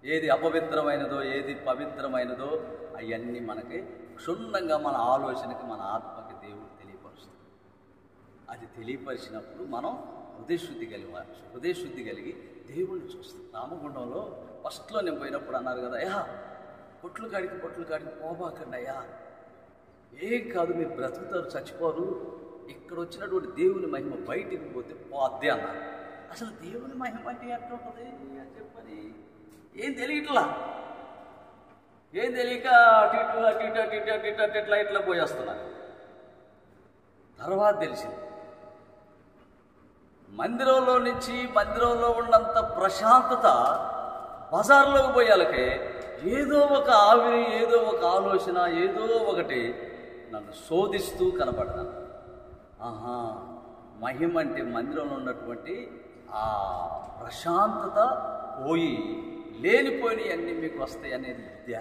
ఏది అపవిత్రమైనదో, ఏది పవిత్రమైనదో అవన్నీ మనకి క్షుణ్ణంగా మన ఆలోచనకి, మన ఆత్మకి దేవుడు తెలియదు. తెలియపరిచినప్పుడు మనం హృదయశుద్ధి కలిగి దేవుణ్ణి చూస్తాం. రామగుండంలో ఫస్ట్లో నేను పోయినప్పుడు అన్నారు కదా, అయ్యా పొట్లు కాడికి పోబాకండి అయ్యా, ఏం కాదు, మీరు బ్రతుకుతారు, చచ్చిపోరు, ఇక్కడ వచ్చినటువంటి దేవుని మహిమ బయటికి పోతే పోద్దే అన్నారు. అసలు దేవుని మహిమ అంటే ఎట్లా ఉంటుంది అని చెప్పని ఏం తెలియక అటు ఇట్లా పోయేస్తున్నారు. తర్వాత తెలిసింది, మందిరంలో ఉన్నంత ప్రశాంతత బజార్లోకి పోయాలకే ఏదో ఒక ఆవిరి, ఏదో ఒక ఆలోచన, ఏదో ఒకటి నన్ను శోధిస్తూ కనపడతాను. మహిమ అంటే మందిరంలో ఉన్నటువంటి ఆ ప్రశాంతత పోయి లేనిపోయినవి అన్నీ మీకు వస్తాయి అనేది విద్య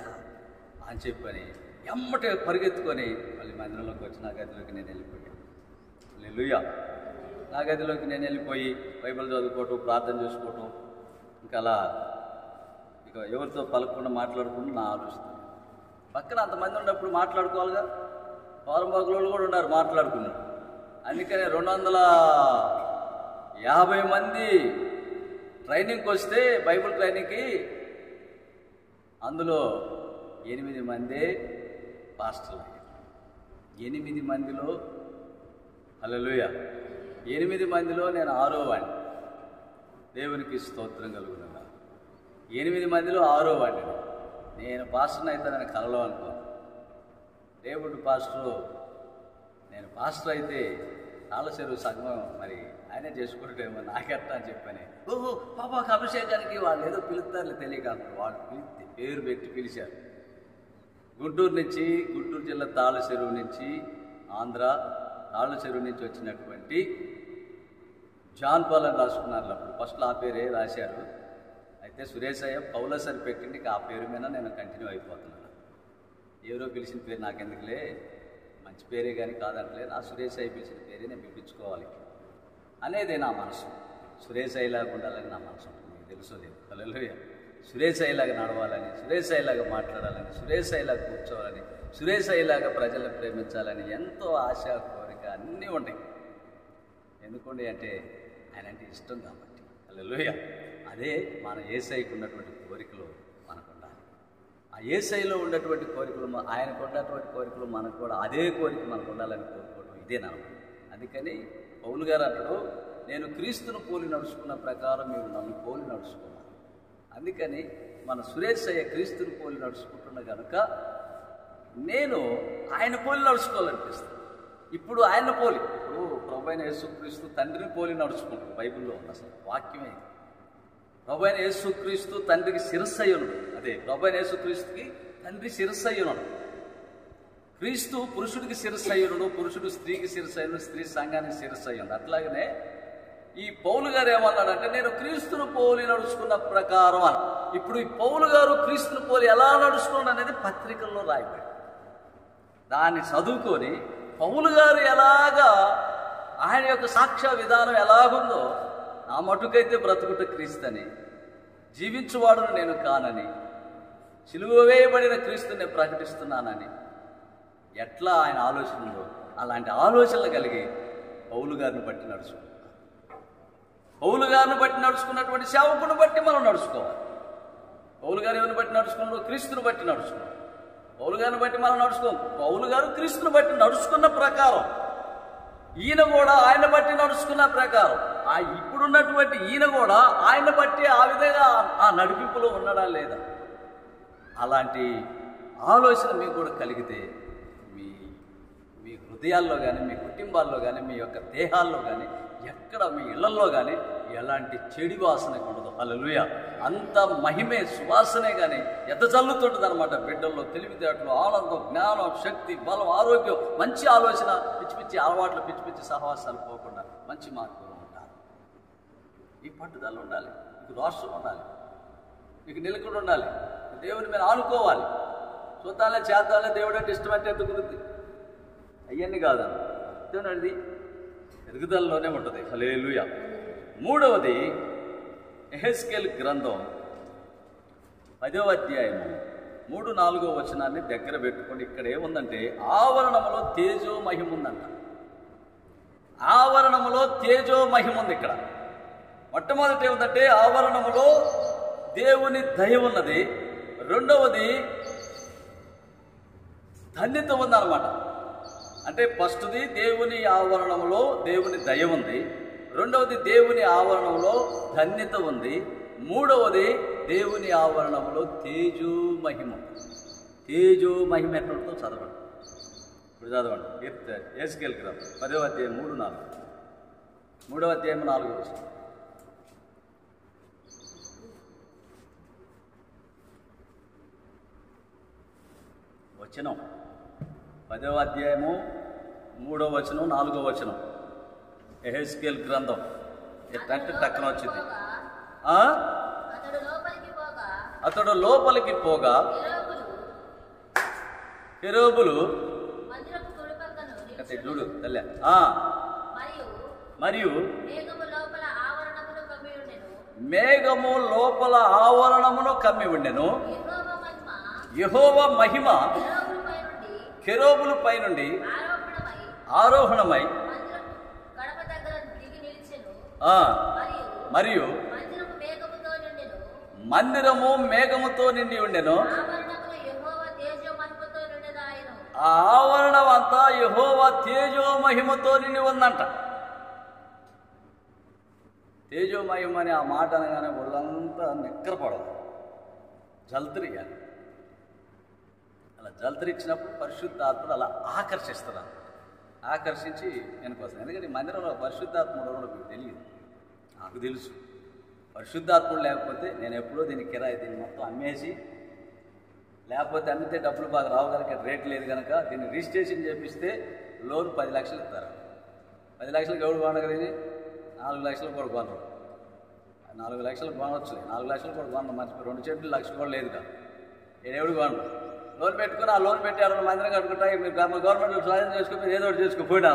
అని చెప్పని ఎమ్మటే పరిగెత్తుకొని మళ్ళీ మందిరంలోకి వచ్చి నా గదిలోకి నేను వెళ్ళిపోయాను. హల్లెలూయా. నా గదిలోకి నేను వెళ్ళిపోయి బైబిల్ చదువుకోవటం, ప్రార్థన చేసుకోవటం, ఇంకా అలా ఇక ఎవరితో పలకకుండా మాట్లాడుకుంటూ నా ఆలోచన. పక్కన అంతమంది ఉన్నప్పుడు మాట్లాడుకోవాలిగా, వారంబాగులు కూడా ఉన్నారు మాట్లాడుకున్నారు. అందుకని 250 మంది ట్రైనింగ్కి వస్తే బైబిల్ ట్రైనింగ్కి అందులో 8 మందే పాస్టర్లు. 8 మందిలో హల్లెలూయా, 8 మందిలో నేను 6వ వాడిని. దేవునికి స్తోత్రం కలుగునుగా. 8 మందిలో 6వ వాడిని. నేను పాస్టర్ని అయితే నేను కలలో అనుకో, దేవుడు పాస్టరు, నేను పాస్టర్ అయితే తాళచెరువు సంఘం మరి ఆయనే చేసుకుంటేమో నాకెట్టా అని చెప్పని, ఓహో పాపాకు అభిషేకానికి వాళ్ళు ఏదో పిలుస్తారులే తెలియక వాళ్ళు పిలిస్తే పేరు పెట్టి పిలిచారు. గుంటూరు జిల్లా తాళచెరువు నుంచి, ఆంధ్ర తాళచెరువు నుంచి వచ్చినటువంటి జాన్ పాల్ అని రాసుకున్నారు. అప్పుడు ఫస్ట్లో ఆ పేరే రాశారు. అయితే సురేష్ అయ్య పౌలస్ అని పెట్టింది, ఆ పేరు మీద నేను కంటిన్యూ అయిపోతున్నాను. ఎవరో పిలిచిన పేరు నాకెందుకులే, మంచి పేరే కానీ కాదంటలే, నా సురేష్ అయ్య పిలిచిన పేరే నేను పిలిపించుకోవాలి అనేది నా మనసు. సురేష్ అయ్యలాగా ఉండాలని నా మనసు ఉంటుంది, మీకు తెలుసో లేదు. హల్లెలూయా. సురేష్ అయ్యలాగా నడవాలని, సురేష్ అయ్యలాగా మాట్లాడాలని, సురేష్ అయ్యలాగా కూర్చోవాలని, సురేష్ అయ్యలాగా ప్రజలను ప్రేమించాలని ఎంతో ఆశ, కోరిక అన్నీ ఉంటాయి. ఎందుకండి అంటే ఆయన అంటే ఇష్టం కాబట్టి. హల్లెలూయా. అదే మన యేసయ్యకు ఉన్నటువంటి కోరికలు మనకు ఉండాలి. ఆ యేసయ్యలో ఉన్నటువంటి కోరికలు, ఆయనకు ఉన్నటువంటి కోరికలు మనకు కూడా అదే కోరిక మనకు ఉండాలని కోరుకోవడం ఇదే నమ్మకం. అందుకని పౌలు గారు అంటాడు, నేను క్రీస్తును పోలి నడుచుకున్న ప్రకారం మీరు నన్ను పోలి నడుచుకోవాలి. అందుకని మన సురేష్ అయ్య క్రీస్తుని పోలి నడుచుకుంటున్న కనుక నేను ఆయన పోలి నడుచుకోవాలనిపిస్తుంది. ఇప్పుడు ఆయన పోలి, ఇప్పుడు ప్రభువైన యేసుక్రీస్తు తండ్రిని పోలి నడుచుకుంటాడు. బైబిల్లో ఉంది అసలు వాక్యమే. ప్రభువైన యేసుక్రీస్తు తండ్రికి శిరస్సయ్యునుడు. అదే ప్రభువైన యేసుక్రీస్తుకి తండ్రి శిరస్సయ్యునుడు. క్రీస్తు పురుషుడికి శిరస్సయ్యునుడు, పురుషుడు స్త్రీకి శిరస్సయ్యునుడు, స్త్రీ సంఘానికి శిరస్సయ్యునుడు. అట్లాగనే ఈ పౌలు గారు ఏమన్నాడంటే, నేను క్రీస్తును పోలి నడుచుకున్న ప్రకారం అని. ఇప్పుడు ఈ పౌలు గారు క్రీస్తును పోలి ఎలా నడుచుకున్నాడు అనేది పత్రికల్లో రాయబడి, దాన్ని చదువుకొని పౌలు గారు ఎలాగా ఆయన యొక్క సాక్ష్య విధానం ఎలాగుందో, నా మటుకైతే బ్రతుకుట క్రీస్తని, జీవించువాడును నేను కానని, సిలువ వేయబడిన క్రీస్తుని నేను ప్రకటిస్తున్నానని ఎట్లా ఆయన ఆలోచన ఉందో అలాంటి ఆలోచనలు కలిగి పౌలు గారిని బట్టి నడుచుకుంటాం. పౌలు గారిని బట్టి నడుచుకున్నటువంటి సేవకుని బట్టి మనం నడుచుకోవాలి. పౌలు గారు ఎవరిని బట్టి నడుచుకున్నాడు? క్రీస్తుని బట్టి నడుచుకున్నాడు. పౌలు గారిని బట్టి మనం నడుచుకోం. పౌలు గారు క్రీస్తుని బట్టి నడుచుకున్న ప్రకారం ఈయన కూడా ఆయన బట్టి నడుచుకున్న ప్రకారం ఇప్పుడున్నటువంటి ఈయన కూడా ఆయన బట్టి ఆ విధంగా ఆ నడిపింపులో ఉన్నాడా లేదా? అలాంటి ఆలోచన మీకు కూడా కలిగితే మీ హృదయాల్లో కానీ, మీ కుటుంబాల్లో కానీ, మీ యొక్క దేహాల్లో కానీ, ఎక్కడ మీ ఇళ్లలో కానీ ఎలాంటి చెడు వాసన ఉండదు. హల్లెలూయా. అంత మహిమే, సువాసనే కానీ ఎదజల్లుతుంటుంది అనమాట. బిడ్డల్లో తెలివితేటలు, ఆనందం, జ్ఞానం, శక్తి, బలం, ఆరోగ్యం, మంచి ఆలోచన, పిచ్చి పిచ్చి అలవాట్లు, పిచ్చి పిచ్చి సహవాసాలు పోకుండా మంచి మార్పులు ఉండాలి. ఈ పట్టుదల ఉండాలి, మీకు రోషం ఉండాలి, మీకు నిలకడ ఉండాలి, దేవుని మీద ఆనుకోవాలి. చూద్దాలే చేద్దాలే దేవుడు అంటే ఇష్టమైతే ఎత్తుకురుద్ది అవన్నీ కాదన్న దేవునది ఎదుగుదలలోనే ఉంటుంది. హల్లెలూయా. మూడవది యెహెజ్కేలు గ్రంథం 10వ అధ్యాయము 3-4 వచనాన్ని దగ్గర పెట్టుకోండి. ఇక్కడ ఏముందంటే, ఆవరణములో తేజో మహిమ ఉందంట. ఆవరణములో తేజో మహిమ ఉంది. ఇక్కడ మొట్టమొదటి ఏమిటంటే ఆవరణములో దేవుని దయ ఉన్నది. రెండవది ధన్యత ఉందన్నమాట. అంటే ఫస్ట్ది దేవుని ఆవరణంలో దేవుని దయ ఉంది. రెండవది దేవుని ఆవరణంలో ధన్యత ఉంది. మూడవది దేవుని ఆవరణంలో తేజో మహిమ. తేజో మహిమ ఎట్లుంటుందో చదవండి. ఇప్పుడు చదవండి. యేసుకేలు గ్రంథం 10వ అధ్యాయం 3-4. 3వ అధ్యాయం 4వ వచనం. 10వ అధ్యాయము 3వ వచనం 4వ వచనం. యేసుకేలు గ్రంథం ఎట్లంటే టక్కన వచ్చింది. అతడు లోపలికి పోగా కెరూబులు చూడు తల్లి. మరియు మేఘము లోపల ఆవరణమును కమ్మి ఉండెను. యెహోవా మహిమ కెరూబుల పైనుండి ఆరోహణమై మరియు మందిరము మేఘముతో నిండి ఉండెను. ఆ ఆవరణం అంతా యెహోవా తేజో మహిమతో నిండి ఉందంట. తేజో మహిమ అని ఆ మాట అనగానే ఒళ్ళంతా నిక్కరపడదు, జల్తరియాలి. అలా జల్తరిచ్చినప్పుడు పరిశుద్ధాత్ముడు అలా ఆకర్షిస్తారు. ఆకర్షించి వెనుకొస్తాను. ఎందుకంటే మందిరంలో పరిశుద్ధాత్ముడు మీకు తెలియదు, నాకు తెలుసు. పరిశుద్ధాత్ముడు లేకపోతే నేను ఎప్పుడో దీన్ని మొత్తం అమ్మేసి, లేకపోతే అమ్మితే డబ్బులు బాగా రావు కనుక రేట్ లేదు కనుక దీన్ని రిజిస్ట్రేషన్ చేపిస్తే లోన్ 10 లక్షలు ఇస్తారు. 10 లక్షలకు ఎవడు కొనగలిగి 4 లక్షలు కూడా కొనరు. 4 లక్షలు కొనవచ్చు, 4 లక్షలు కూడా కొనరు. మర్చిపోయి 2 చెట్లు 1 లక్ష కూడా లేదు కదా, ఎవడు కొనరు. లోన్ పెట్టుకుని ఆ లోన్ పెట్టి 60 మందిని కట్టుకుంటా మీరు గవర్నమెంట్ స్వాధీనం చేసుకుని ఏదో ఒకటి చేసుకుపోయినా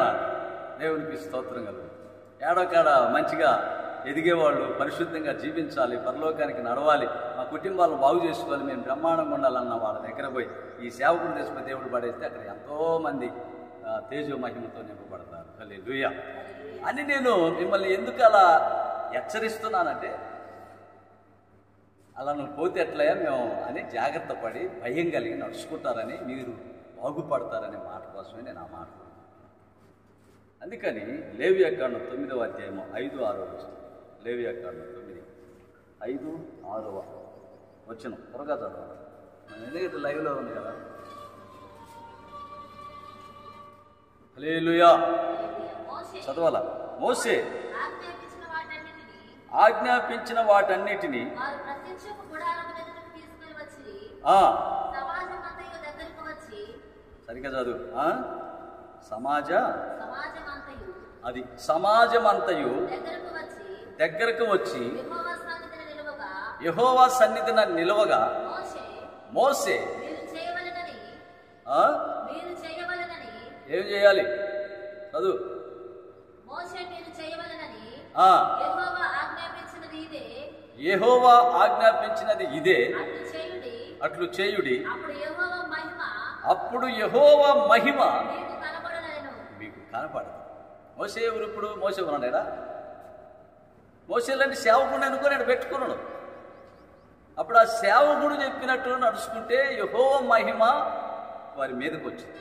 దేవునికి స్తోత్రం కలుగు. ఏడోకాడ మంచిగా ఎదిగేవాళ్ళు పరిశుద్ధంగా జీవించాలి, పరలోకానికి నడవాలి, మా కుటుంబాలను బాగు చేసుకోవాలి, మేము బ్రహ్మాండంగా ఉండాలన్న వాళ్ళ దగ్గర పోయి ఈ సేవకుడు తెచ్చిపోయి దేవుడు పడేస్తే అక్కడ ఎంతోమంది తేజో మహిమతో నింపబడతారు. హల్లెలూయా అని నేను మిమ్మల్ని ఎందుకు అలా హెచ్చరిస్తున్నానంటే, అలా నువ్వు పోతే ఎట్లయా మేము అని జాగ్రత్త పడి భయం కలిగి నడుచుకుంటారని, మీరు బాగుపడతారనే మాట కోసమే నేను ఆ మాట. అందుకని లేవియాకాండం 9వ అధ్యాయము 5-6 వచనం. లేవియాకాండం 9:5-6 వచనం త్వరగా చదవాలి. ఎందుకంటే లైవ్లో ఉంది కదా. హల్లెలూయా చదవాలా. మోసే ఆజ్ఞాపించిన వాటన్నిటినీ సరిగ్గా చదువు. సమాజమంతయు దగ్గరకు వచ్చి యెహోవా సన్నిధిన నిలువగా మోసే ఏం చేయాలి చదువు. యెహోవా ఆజ్ఞాపించినది ఇదే, అట్లు చేయుడి, అప్పుడు యెహోవా మహిమ మీకు కనపడదు. మోసే ఇప్పుడు మోసే ఉన్నాడా? మోసే లాంటి సేవకుడు అనుకుని నేను పెట్టుకున్నాడు. అప్పుడు ఆ సేవకుడు చెప్పినట్టు నడుచుకుంటే యెహోవా మహిమ వారి మీదకి వచ్చింది.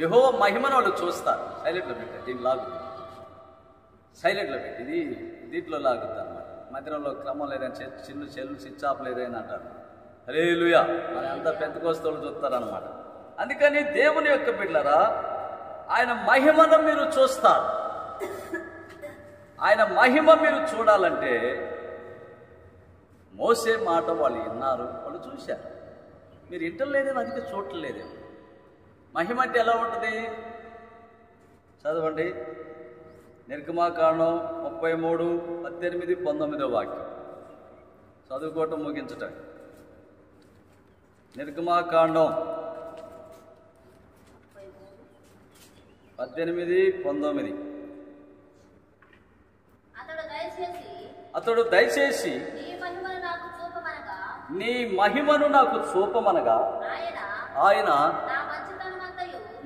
యెహోవా మహిమను వాళ్ళు చూస్తారు. సైలెంట్లో పెట్టారు, దీన్ని లాగుతుంది. సైలెంట్లో పెట్టి ఇది దీంట్లో లాగుద్ది అన్నమాట. మందిరంలో క్రమం లేదని చిన్న చెల్లు స్విచ్ ఆఫ్ లేదని అంటారు. హల్లెలూయా మరి అంతా పెద్దకోస్తోళ్ళు చూస్తారనమాట. అందుకని దేవుని యొక్క బిడ్డలారా, ఆయన మహిమను మీరు చూస్తారు. ఆయన మహిమ మీరు చూడాలంటే మోసే మాట వాళ్ళు విన్నారు, వాళ్ళు చూశారు. మీరు వింటలేదేమో, అందుకే చూడలేదేమో. మహిమ అంటే ఎలా ఉంటుంది చదవండి. నిర్గమాకాండం 33:18-19 వాక్యం చదువుకోవటం ముగించటం. నిర్గమాకాండం 18-19. అతడు దయచేసి నీ మహిమను నాకు చూపమనగా ఆయన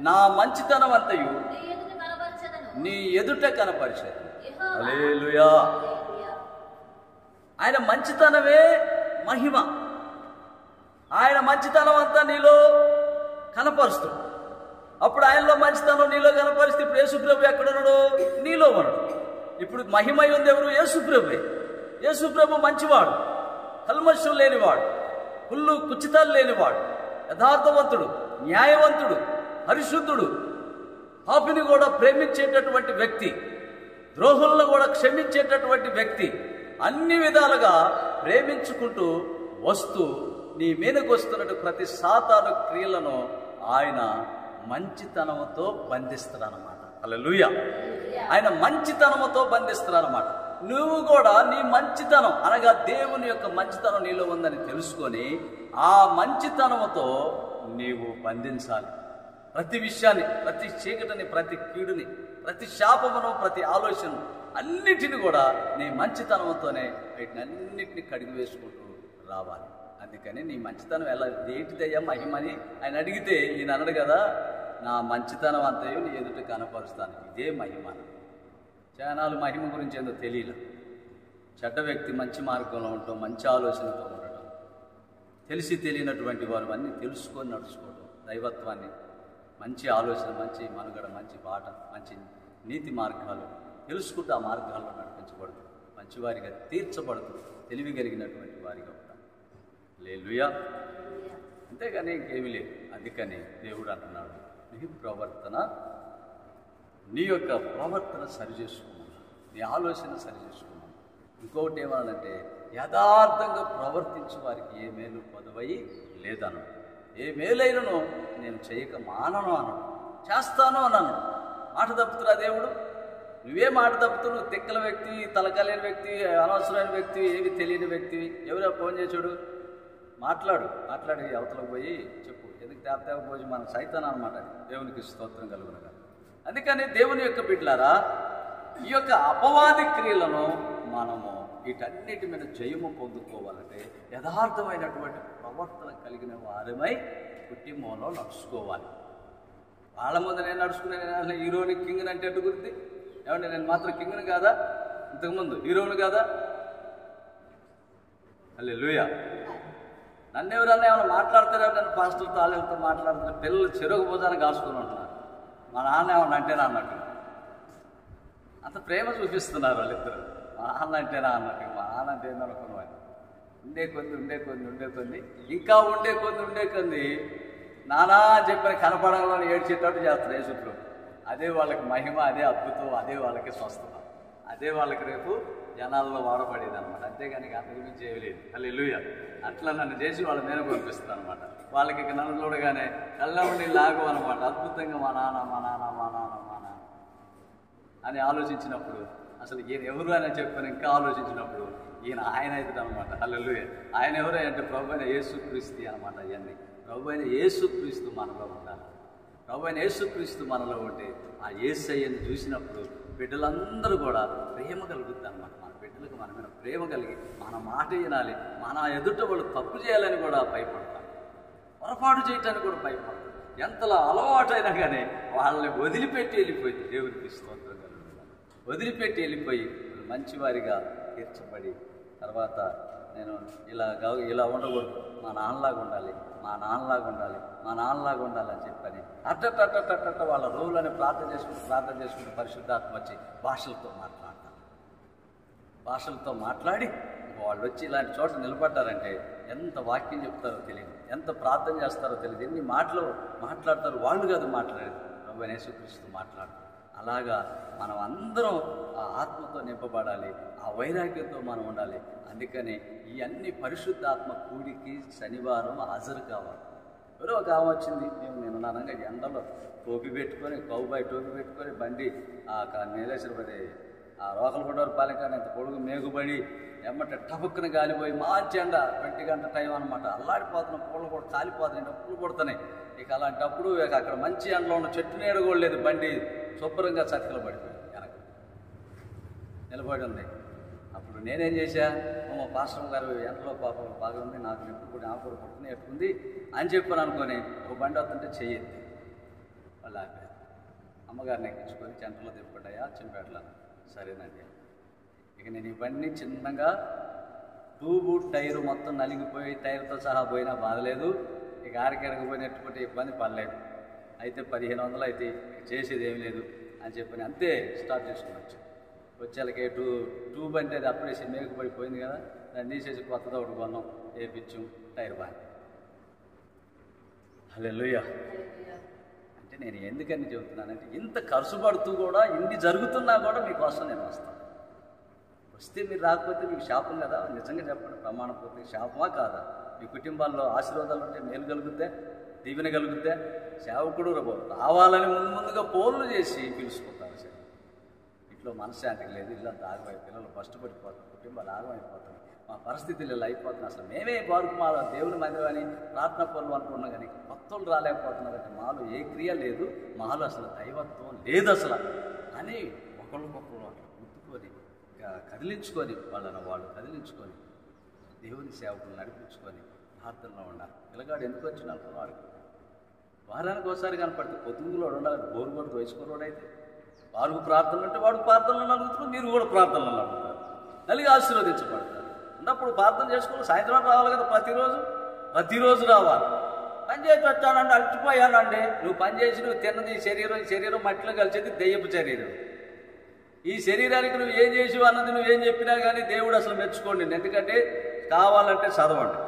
నా మంచితనం అంతయు నీ ఎదుట కనపరిచేది. హల్లెలూయా. ఆయన మంచితనమే మహిమ. ఆయన మంచితనం అంతా నీలో కనపరుస్తాడు. అప్పుడు ఆయనలో మంచితనం నీలో కనపరిస్తే ఇప్పుడు యేసుప్రభు ఎక్కడున్నాడు? నీలో ఉన్నాడు. ఇప్పుడు మహిమ ఉంది ఎవరు? యేసుప్రభువే. యేసుప్రభు మంచివాడు, కల్మషం లేనివాడు, కుళ్ళు కుచితాలు లేనివాడు, యథార్థవంతుడు, న్యాయవంతుడు, పరిశుద్ధుడు, పాపిని కూడా ప్రేమించేటటువంటి వ్యక్తి, ద్రోహులను కూడా క్షమించేటటువంటి వ్యక్తి, అన్ని విధాలుగా ప్రేమించుకుంటూ వస్తూ నీ మీదకు వస్తున్నట్టు ప్రతి సాతాను క్రియలను ఆయన మంచితనంతో బంధిస్తారన్నమాట. హల్లెలూయా. ఆయన మంచితనంతో బంధిస్తారన్నమాట. నువ్వు కూడా నీ మంచితనం అనగా దేవుని యొక్క మంచితనం నీలో ఉందని తెలుసుకొని ఆ మంచితనంతో నీవు బంధించాలి. ప్రతి విషయాన్ని, ప్రతి చీకటిని, ప్రతి కీడుని, ప్రతి శాపమును, ప్రతి ఆలోచన అన్నిటిని కూడా నీ మంచితనంతోనే వీటిని అన్నిటిని కడిగి వేసుకుంటూ రావాలి. అందుకని నీ మంచితనం ఎలా ఏంటిదయ్యా మహిమని ఆయన అడిగితే ఈయన అన్నాడు కదా, నా మంచితనం అంతయు నీ ఎదుట కనపరుస్తాను, ఇదే మహిమ. జనాలు మహిమ గురించి ఏందో తెలియదు. చెడ్డ వ్యక్తి మంచి మార్గంలో ఉండటం, మంచి ఆలోచనతో ఉండటం, తెలిసి తెలియనటువంటి వారు అన్నీ తెలుసుకొని నడుచుకోవడం, దైవత్వాన్ని, మంచి ఆలోచన, మంచి మనుగడ, మంచి బాట, మంచి నీతి మార్గాలు తెలుసుకుంటూ ఆ మార్గాల్లో నడిపించబడుతూ మంచివారిగా తీర్చబడుతూ తెలివి కలిగినటువంటి వారిగా ఉంటాం. హల్లెలూయా. అంతేగాని ఇంకేమీ లేదు. అందుకని దేవుడు అంటున్నాడు, నీ యొక్క ప్రవర్తన సరి చేసుకున్నాను, నీ ఆలోచన సరి చేసుకున్నాను. ఇంకొకటి ఏమన్నాడంటే, యథార్థంగా ప్రవర్తించే వారికి ఏ మేలు పొదవై లేదను, ఏ మేలైనను నేను చేయక మానను అన్నాడు, చేస్తాను అన్నాను. మాట తప్పుతురా దేవుడు? నువ్వే మాట తప్పుతూ, నువ్వు తిక్కల వ్యక్తి, తలకలేని వ్యక్తి, అనవసరమైన వ్యక్తి, ఏవి తెలియని వ్యక్తి. ఎవరో ఫోన్ చేసాడు, మాట్లాడి అవతలకు పోయి చెప్పు. ఎందుకు తేవ పోయి మన సైతాన్ అనమాట. దేవునికి స్తోత్రం కలుగునగా. అందుకని దేవుని యొక్క బిడ్డలారా, ఈ యొక్క అపవాది క్రియలను మనము వీటన్నిటి మీద జయము పొందుకోవాలంటే యథార్థమైనటువంటి ప్రవర్తన కలిగిన వారమై కుటుంబంలో నడుచుకోవాలి. వాళ్ళ ముందు నేను నడుచుకునే హీరోని కింగ్ని అంటే ఎటు గురించి? ఏమంటే నేను మాత్రం కింగ్ని కాదా? ఇంతకుముందు హీరోని కాదా? హల్లెలూయా. నన్ను ఎవరన్నా ఏమైనా మాట్లాడతారో, నన్ను పాస్టర్ తాలూతో మాట్లాడుతున్న పిల్లలు చెరుకు భోజనం కాసుకుని ఉంటున్నారు. మా నాన్న ఏమన్నా అంటేనా అన్నట్టు అంత ప్రేమ చూపిస్తున్నారు వాళ్ళిద్దరు. మా నాన్న అంటేనా అన్నట్టు. మా నాన్న అంటే ఏందనుకున్నాను. ఉండే కొద్ది ఇంకా ఉండే కొద్ది నానా చెప్పిన కనపడంలో ఏడ్చేటట్టు చేస్తారు యేసుప్రభు. అదే వాళ్ళకి మహిమ, అదే అద్భుతం, అదే వాళ్ళకి స్వస్థత, అదే వాళ్ళకి రేపు జనాల్లో వాడబడేది అనమాట. అంతేగాని అంతకు మించి ఏమీ లేదు. హల్లెలూయా. అట్లా నన్ను చేసి వాళ్ళ మీద పంపిస్తాను అనమాట. వాళ్ళకి నన్ను చూడగానే కళ్ళ ఉండి లాగు అనమాట. అద్భుతంగా మా నాన్న అని ఆలోచించినప్పుడు, అసలు ఈయన ఎవరు అని చెప్పని ఇంకా ఆలోచించినప్పుడు ఈయన ఆయన అవుతుంది అనమాట. హల్లెలూయా. ఆయన ఎవరు అంటే ప్రభు అయిన యేసుక్రీస్తు అనమాట. ఇవన్నీ ప్రభు అయిన యేసుక్రీస్తు మనలో ఉండాలి. ప్రభు అయిన యేసుక్రీస్తు మనలో ఉంటే ఆ యేసయ్యను చూసినప్పుడు బిడ్డలందరూ కూడా ప్రేమ కలుగుతుంది అనమాట. మన బిడ్డలకు మన మీద ప్రేమ కలిగి మన మాట వినాలి, మన ఎదుట వాళ్ళు తప్పు చేయాలని కూడా భయపడతారు, పొరపాటు చేయటానికి కూడా భయపడతారు. ఎంతలా అలవాటైనా కానీ వాళ్ళని వదిలిపెట్టి వెళ్ళిపోయింది. దేవునికి స్తోత్రం కలుగుతుంది. వదిలిపెట్టి వెళ్ళిపోయి మంచివారిగా తీర్చబడి తర్వాత నేను ఇలా ఉండకూడదు, మా నాన్నలాగా ఉండాలి అని చెప్పని అట్ట వాళ్ళ రోజులని ప్రార్థన చేసుకుంటూ పరిశుద్ధాత్మ వచ్చి భాషలతో మాట్లాడి వాళ్ళు వచ్చి ఇలాంటి చోట నిలబడ్డారంటే ఎంత వాక్యం చెప్తారో తెలియదు, ఎంత ప్రార్థన చేస్తారో తెలియదు, ఎన్ని మాటలు మాట్లాడతారు. వాళ్ళు కాదు మాట్లాడేది, ప్రభువైన యేసుక్రీస్తు మాట్లాడతారు. అలాగా మనం అందరం ఆ ఆత్మతో నింపబడాలి, ఆ వైరాగ్యంతో మనం ఉండాలి. అందుకని ఈ అన్ని పరిశుద్ధాత్మ కూడికి శనివారం హాజరు కావాలి. ఎవరో ఒక ఆమె వచ్చింది, నేను అనగా ఎండలో టోపీ పెట్టుకొని, కౌబాయ్ టోపీ పెట్టుకొని బండి నీలేశ్వరపడి ఆ రోకలపడ్డవారు పాలెకాని ఇంత పొడుగు మేగుబడి ఎమ్మట టపుక్కున గాలిపోయి మంచి ఎండ 20 గంట టైం అనమాట. అల్లాడిపోతున్నాం, పూలు కూడా కాలిపోతున్నాయి, నొప్పులు కొడుతున్నాయి. ఇక అలాంటప్పుడు అక్కడ మంచి ఎండలో ఉన్న చెట్టు నీడ కూడా లేదు, బండి శుభ్రంగా చతికిల పడిపోయింది, వెనక నిలబడి ఉంది. అప్పుడు నేనేం చేశా, మా పాస్టర్ గారు ఎండలో పాపం బాగా ఉంది, నాకు నొప్పి కూడా ఆకు కూడా పుట్టుకుని ఎట్టుకుంది అని చెప్పాను అనుకొని ఒక బండి వస్తుంటే చెయ్యెత్తి వాళ్ళు ఆపారు. అమ్మగారిని ఎక్కించుకొని చెంటలో తిప్పండియా చింపేట్లా. సరేనండి. ఇక నేను ఇవన్నీ చిన్నగా ట్యూబు టైరు మొత్తం నలిగిపోయి టైర్తో సహా పోయినా బాధలేదు, ఇక ఆరికెడకు పోయినటువంటి ఇబ్బంది పడలేదు. అయితే 1500 అయితే చేసేది ఏమి లేదు అని చెప్పని అంతే స్టార్ట్ చేసుకుని వచ్చేళ్ళకి ట్యూబ్ అంటే అది అప్పుడేసి మేకుపడిపోయింది కదా, దాన్ని తీసేసి కొత్తది ఒకటి కొన్నాం, వేయించాం, టైర్ బాగా. హల్లెలూయా. అంటే నేను ఎందుకని చెబుతున్నానంటే ఇంత ఖర్చు పడుతూ కూడా ఇన్ని జరుగుతున్నా కూడా మీకోసం నేను వస్తాను. వస్తే మీరు రాకపోతే మీకు శాపం కదా. నిజంగా చెప్పండి, ప్రమాణపూర్తి శాపమా కాదా? మీ కుటుంబాల్లో ఆశీర్వాదాలు ఉంటే మేలు కలుగుద్దే, దీవెన కలుగుద్దే. సేవకుడు రావాలని ముందుగా ఫోన్లు చేసి పిలుచుకుంటారు. సరే, ఇంట్లో మనశ్శాంతికి లేదు, ఇల్లంతా ఆగమైపోయి పిల్లలు కష్టపడిపోతారు, కుటుంబాలు ఆగమైపోతాయి, మా పరిస్థితులు ఇలా అయిపోతున్నాయి. అసలు మేమే బారుకు మా దేవుని మందిరం అని ప్రార్థన పనులు అనుకున్నాం కానీ భక్తులు రాలేకపోతున్నారంటే మాలో ఏ క్రియ లేదు, మాలో అసలు దైవత్వం లేదు అసలు అని ఒకళ్ళకొకళ్ళు అట్లా గుర్తుకొని కదిలించుకొని వాళ్ళు కదిలించుకొని దేవుని సేవకులు నడిపించుకొని ప్రార్థనలో ఉండాలి. పిల్లగాడు ఎందుకు వచ్చినాడు వాడికి వారానికి ఒకసారి కనపడితే పొద్దుగులో ఉండాలి. బోరు కూడా దోచుకోవడం అయితే వారికి ప్రార్థనలు అంటే వాడు ప్రార్థనలు నలుగుతున్నారు, మీరు కూడా ప్రార్థనలు నలుగుతారు, నలిగి ఆశీర్వదించబడతారు. ఉన్నప్పుడు ప్రార్థన చేసుకోవాలి. సాయంత్రం రావాలి కదా, ప్రతిరోజు రావాలి. పని చేసి వచ్చానండి, అలసిపోయానండి. నువ్వు పని చేసి నువ్వు తిన్నది శరీరం మట్టిలో కలిసేది దెయ్యపు శరీరం. ఈ శరీరానికి నువ్వు ఏం చేసావు అన్నది నువ్వేం చెప్పినా కానీ దేవుడు అసలు మెచ్చుకోండి. ఎందుకంటే కావాలంటే చదవండి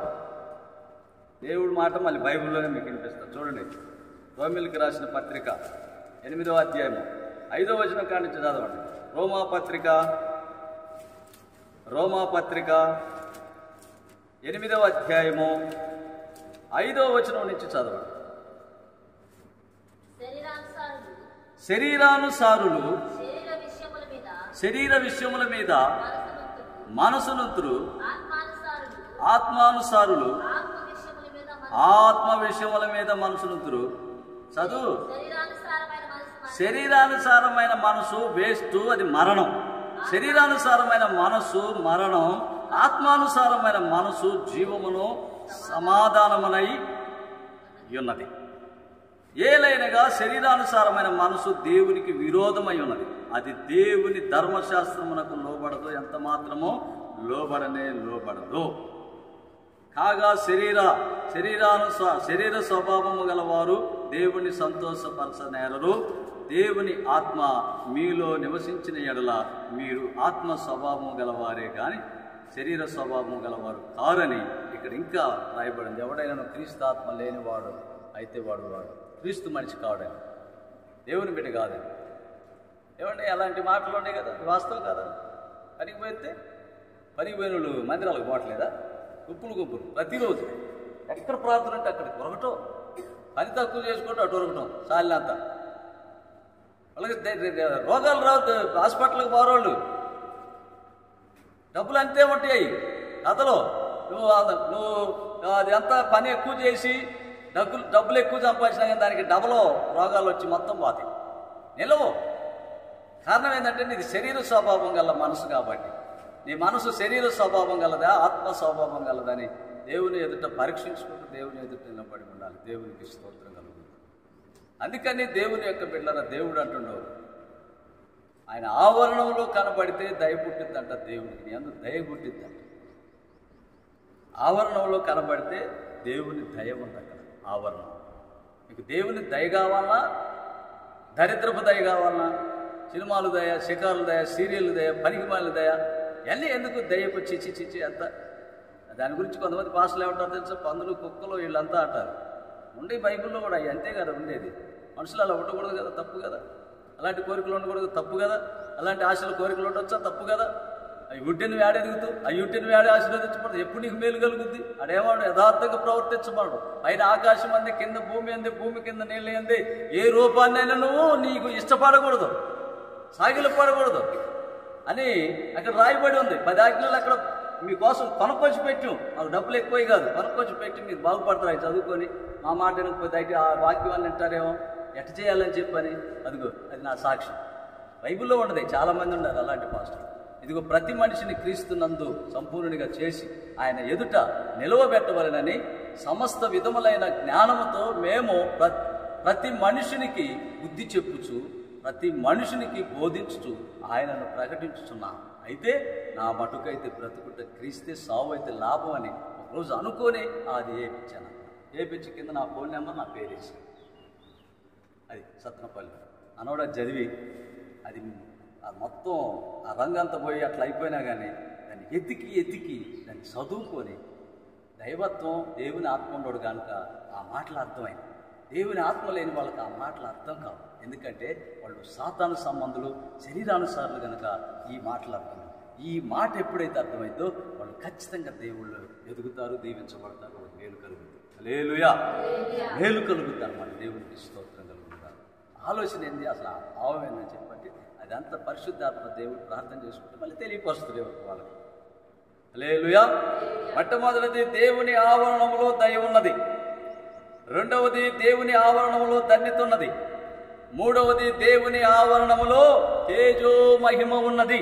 దేవుడి మాట, మళ్ళీ బైబిల్లోనే మీకు వినిపిస్తాను. చూడండి, రోమిలికి రాసిన పత్రిక 8వ అధ్యాయము 5వ వచనం కాడి నుంచి చదవండి. రోమాపత్రిక 8వ అధ్యాయము 5వ వచనం నుంచి చదవండి. శరీరానుసారులు శరీర విషయముల మీద మనసునుతురు, ఆత్మానుసారులు ఆత్మ విషయముల మీద మనసునుతురు. చదువు. శరీరానుసారమైన మనసు వేస్ట్, అది మరణం. శరీరానుసారమైన మనసు మరణం, ఆత్మానుసారమైన మనసు జీవమును సమాధానమునై ఉన్నది. ఏలైనగా శరీరానుసారమైన మనసు దేవునికి విరోధమై ఉన్నది, అది దేవుని ధర్మశాస్త్రమునకు లోబడదు, ఎంత మాత్రమో లోబడదు. కాగా శరీర స్వభావము గలవారు దేవుని సంతోషపరచనేరరు. దేవుని ఆత్మ మీలో నివసించిన ఎడల మీరు ఆత్మ స్వభావము గలవారే కానీ శరీర స్వభావము గలవారు కారని ఇక్కడ ఇంకా రాయబడింది. ఎవడైనా క్రీస్తు ఆత్మ లేనివాడు అయితే వాడు క్రీస్తు మనిషి కావడని, దేవుని బిడ్డ కాదని. ఏమంటే అలాంటి మాటలు ఉన్నాయి కదా, వాస్తవం కదా. పనికి పోయిన వాళ్ళు మందిరాలకు పోవట్లేదా? గుంపులు ప్రతిరోజు ఎక్కడ ప్రార్థన అంటే అక్కడికి ఉరగటం, పని తక్కువ చేసుకుంటూ అటు ఉరగటం సాలినంత. వాళ్ళకి రోగాలు రావు, హాస్పిటల్కి పోరోళ్ళు డబ్బులు అంతే ఉంటాయి కథలో. నువ్వు అది అంతా పని ఎక్కువ చేసి డబ్బులు ఎక్కువ సంపాదించినా కానీ దానికి డబల్ రోగాలు వచ్చి మొత్తం పోతాయి, నిలవు. కారణం ఏంటంటే నీది శరీర స్వభావం గల మనసు కాబట్టి. నీ మనసు శరీర స్వభావం గలదా ఆత్మ స్వభావం గలదని దేవుని ఎదుట పరీక్షించుకుంటూ దేవుని ఎదుట నిలబడి ఉండాలి. దేవునికి స్తోత్రం కలుగుతుంది. అందుకని దేవుని యొక్క బిడ్డల దేవుడు అంటుండవు, ఆయన ఆవరణంలో కనబడితే దయ పుట్టిద్దంట. దేవునికి అందుకు దయ పుట్టిద్దంట. ఆవరణంలో కనబడితే దేవుని దయ ఉంది అక్కడ ఆవరణం. మీకు దేవుని దయ కావాలన్నా, దరిద్రపు దయ కావాలన్నా, సినిమాలు దయ, షికారుల దయ, సీరియల్ దయ, పనికిమాల దయ, ఇవన్నీ ఎందుకు దయపు చిచ్చి అంత. దాని గురించి కొంతమంది భాషలు ఏమంటారు తెలుసా? పందులు, కుక్కలు వీళ్ళంతా అంటారు. ఉండే బైబిల్లో కూడా అవి అంతే కదా ఉండేది. మనుషులు అలా ఉండకూడదు కదా, తప్పు కదా. అలాంటి కోరికలు ఉండకూడదు, తప్పు కదా. అలాంటి ఆశలు కోరికలు ఉండొచ్చా, తప్పు కదా. అవి ఉట్టిని వేడ ఎదుగుతూ అవి ఉట్టిని వేడ ఆశీర్వదించబడదు. ఎప్పుడు నీకు మేలు కలుగుద్ది. అడేవాడు యథార్థంగా ప్రవర్తించబడు. పైన ఆకాశం అంది, కింద భూమి అంది, భూమి కింద నీళ్ళు అంది. ఏ రూపాన్నైనా నువ్వు నీకు ఇష్టపడకూడదు, సాగిలపడకూడదు అని అక్కడ రాయబడి ఉంది. 10 ఆజ్ఞలు అక్కడ మీకోసం కొనుక్కొచ్చి పెట్టాం. మాకు డబ్బులు ఎక్కువ కాదు, కొనుక్కొచ్చి పెట్టి మీరు బాగుపడతారు. అవి చదువుకొని మా మాట వినకపోతే అయితే ఆ వాక్యం అని వింటారేమో, ఎట్ట చేయాలని చెప్పని. అదిగో అది నా సాక్షి. బైబిల్లో ఉండదు, చాలామంది ఉన్నారు అలాంటి పాస్టర్. ఇదిగో ప్రతి మనిషిని క్రీస్తునందు సంపూర్ణునిగా చేసి ఆయన ఎదుట నిలవబెట్టవలనని సమస్త విధములైన జ్ఞానముతో మేము ప్రతి మనుషునికి బుద్ధి చెప్పుచు ప్రతి మనుషునికి బోధించుచు ఆయనను ప్రకటించుచున్నా. అయితే నా మటుకైతే బ్రతుకుట క్రీస్తే, సావు అయితే లాభం అని ఒకరోజు అనుకోని అది ఏపించాను. ఏపించి కింద నా ఫోన్ నెంబర్, నా పేరు వేసాను. అది సత్తనపల్లి అనోడ చదివి అది మొత్తం ఆ రంగంతా పోయి అట్లా అయిపోయినా కానీ దాన్ని ఎతికి దాన్ని చదువుకొని దైవత్వం దేవుని ఆత్మ ఉన్నాడు కనుక ఆ మాటలు అర్థమైంది. దేవుని ఆత్మ లేని వాళ్ళకి ఆ మాటలు అర్థం కావు. ఎందుకంటే వాళ్ళు సాతాను సంబంధులు, శరీరానుసారులు కనుక ఈ మాటలు అర్థం. ఈ మాట ఎప్పుడైతే అర్థమైందో వాళ్ళు ఖచ్చితంగా దేవుళ్ళు ఎదుగుతారు, దీవించబడతారు, వాళ్ళకి మేలు కలుగుతుంది. హల్లెలూయా, మేలు కలుగుతుంది అన్నమాట. దేవునికి స్తోత్రం కలుగుతారు. ఆలోచన ఏంది, అసలు ఆ భావం ఏందని చెప్పండి. అదంతా పరిశుద్ధాత్మ దేవుడు ప్రార్థన చేసుకుంటే మళ్ళీ తెలియపరుస్తుంది ఎవరికి వాళ్ళకి. హల్లెలూయా. మొట్టమొదటిది దేవుని ఆవరణంలో దయ ఉన్నది. రెండవది దేవుని ఆవరణంలో ధన్యత ఉన్నది. మూడవది దేవుని ఆవరణములో తేజో మహిమ ఉన్నది.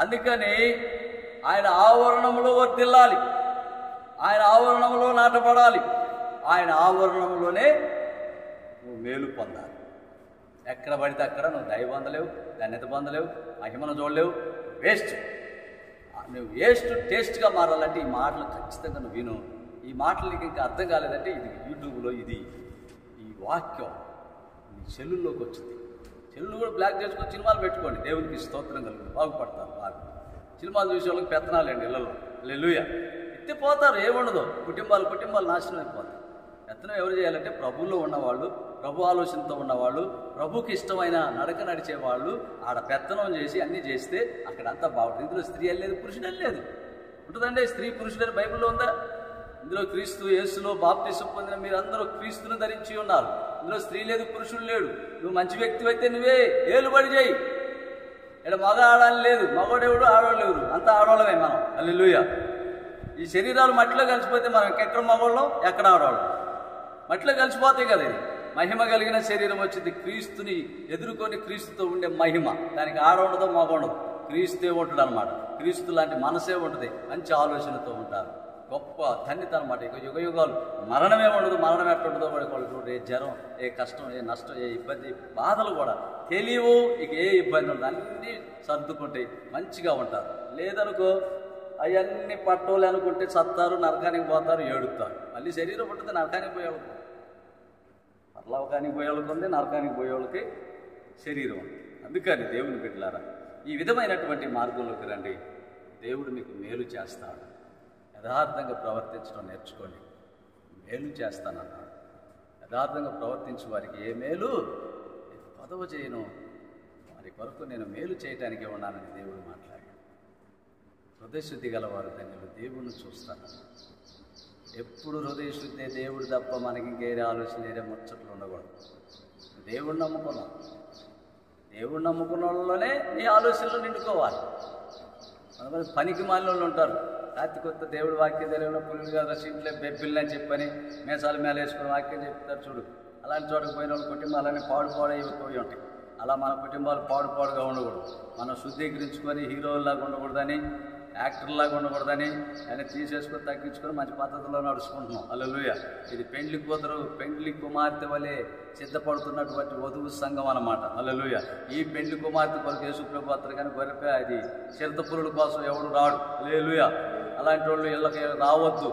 అందుకని ఆయన ఆవరణంలో వర్ధిల్లాలి, ఆయన ఆవరణంలో నాటపడాలి, ఆయన ఆవరణంలోనే నువ్వు మేలు పొందాలి. ఎక్కడ పడితే అక్కడ నువ్వు దయ పొందలేవు, ధన్యత పొందలేవు, మహిమను చూడలేవు. వేస్ట్. నువ్వు టేస్ట్గా మారాలంటే ఈ మాటలు ఖచ్చితంగా నువ్వు విను. ఈ మాటలు నీకు ఇంకా అర్థం కాలేదంటే ఇది యూట్యూబ్లో ఈ వాక్యం నీ సెల్లుల్లోకి వచ్చింది. సెల్లు కూడా బ్లాక్ చేసుకొని సినిమాలు పెట్టుకోండి. దేవునికి స్తోత్రం కలుగుతుంది, బాగుపడతారు. బాగా సినిమాలు చూసే వాళ్ళకి పెత్తనాలండి ఇళ్ళలో. హల్లెలూయా. ఎత్తిపోతారు, ఏముండదు. కుటుంబాలు నాశనం అయిపోతాయి. పెత్తనం ఎవరు చేయాలంటే ప్రభువులో ఉన్నవాళ్ళు, ప్రభు ఆలోచనతో ఉన్నవాళ్ళు, ప్రభుకి ఇష్టమైన నడక నడిచేవాళ్ళు ఆడ పెత్తనం చేసి అన్నీ చేస్తే అక్కడంతా బాగుంటుంది. ఇందులో స్త్రీ లేదు, పురుషుడు లేదు. ఉంటుందండి స్త్రీ పురుషుడు బైబిల్లో ఉందా? ఇందులో క్రీస్తు యేసులో బాప్తిసం పొందిన మీరందరూ క్రీస్తును ధరించి ఉన్నారు. ఇందులో స్త్రీ లేదు, పురుషుడు లేడు. నువ్వు మంచి వ్యక్తి అయితే నువ్వే ఏలుబడి చేయి. ఇక్కడ మగ ఆడాలి లేదు, మగోడెవడు ఆడవాళ్ళు ఎవరు, అంతా ఆడవాళ్ళమే మనం. హల్లెలూయా. ఈ శరీరాలు మట్టిలో కలిసిపోతే మనం ఎక్కడ మగవాళ్ళం, ఎక్కడ ఆడవాళ్ళం. మట్టిలో కలిసిపోతాయి కదా. ఇది మహిమ కలిగిన శరీరం వచ్చింది. క్రీస్తుని ఎదుర్కొని క్రీస్తుతో ఉండే మహిమ. దానికి ఆడ ఉండదు, మగ ఉండదు, క్రీస్తే ఉంటుంది అనమాట. క్రీస్తు లాంటి మనసే ఉంటుంది. మంచి ఆలోచనతో ఉంటారు. గొప్ప ధన్యత అనమాట. ఇక యుగ యుగాలు మరణమే ఉండదు. మరణం ఎట్టుంటుందో వాళ్ళకి ఏ జ్వరం, ఏ కష్టం, ఏ నష్టం, ఏ ఇబ్బంది, బాధలు కూడా తెలియవు. ఇక ఏ ఇబ్బంది ఉండదు. అన్నీ సర్దుకుంటాయి, మంచిగా ఉంటారు. లేదనుకో అవన్నీ పట్టోలు అనుకుంటే సత్తారు, నరకానికి పోతారు, ఏడుతారు. మళ్ళీ శరీరం ఉంటుంది, నరకానికి పోయేవాళ్ళకి, పరలోకానికి పోయేవాళ్ళకి ఉంది, నరకానికి పోయేవాళ్ళకి శరీరం ఉంది. అందుకని దేవుని బిడ్డలారా, ఈ విధమైనటువంటి మార్గంలోకి రండి. దేవుడు మీకు మేలు చేస్తాడు. యథార్థంగా ప్రవర్తించడం నేర్చుకోండి. మేలు చేస్తానన్నాడు. యథార్థంగా ప్రవర్తించే వారికి ఏ మేలు పదవ చేయను, వారి కొరకు నేను మేలు చేయటానికే ఉన్నానని దేవుడు మాట్లాడాడు. హృదయశుద్ధి గలవారు ధన్యులు, దేవుణ్ణి చూస్తాను. ఎప్పుడు హృదయశుద్ధి, దేవుడు తప్ప మనకి ఇంకేరే ఆలోచన, ఏరే ముచ్చట్లు ఉండకూడదు. దేవుడిని నమ్ముకున్నాం. దేవుడిని నమ్ముకున్న వాళ్ళలోనే నీ ఆలోచనలు నిండుకోవాలి. కొంతమంది పనికి మాలిన వాళ్ళు ఉంటారు. రాత్రి కొత్త దేవుడు వాక్యం తెలియకుండా పుల్లుగా రసింట్లే బెబ్బిల్ని అని చెప్పని మేసాల మేల వేసుకుని వాక్యం చెప్తారు చూడు. అలాంటి చోటకు పోయిన వాళ్ళ కుటుంబాలన్నీ పాడుపోయి ఉంటాయి. అలా మన కుటుంబాలు పాడుగా ఉండకూడదు. మనం శుద్ధీకరించుకొని హీరోలాగా ఉండకూడదని, యాక్టర్లాగా ఉండకూడదని ఆయన తీసేసుకొని తగ్గించుకొని మంచి పద్ధతిలో నడుచుకుంటున్నాం. హల్లెలూయా. ఇది పెండ్లి కుమార్తె వలె సిద్ధపడుతున్నటువంటి వధువు సంఘం అన్నమాట. హల్లెలూయా. ఈ పెండ్లి కుమార్తె కొరకు యేసుప్రభు అతను కానీ గొర్రెపై అది చిరుతపురుల కోసం ఎవడు రాడు. హల్లెలూయా. అలాంటి వాళ్ళు ఇళ్ళకి రావద్దు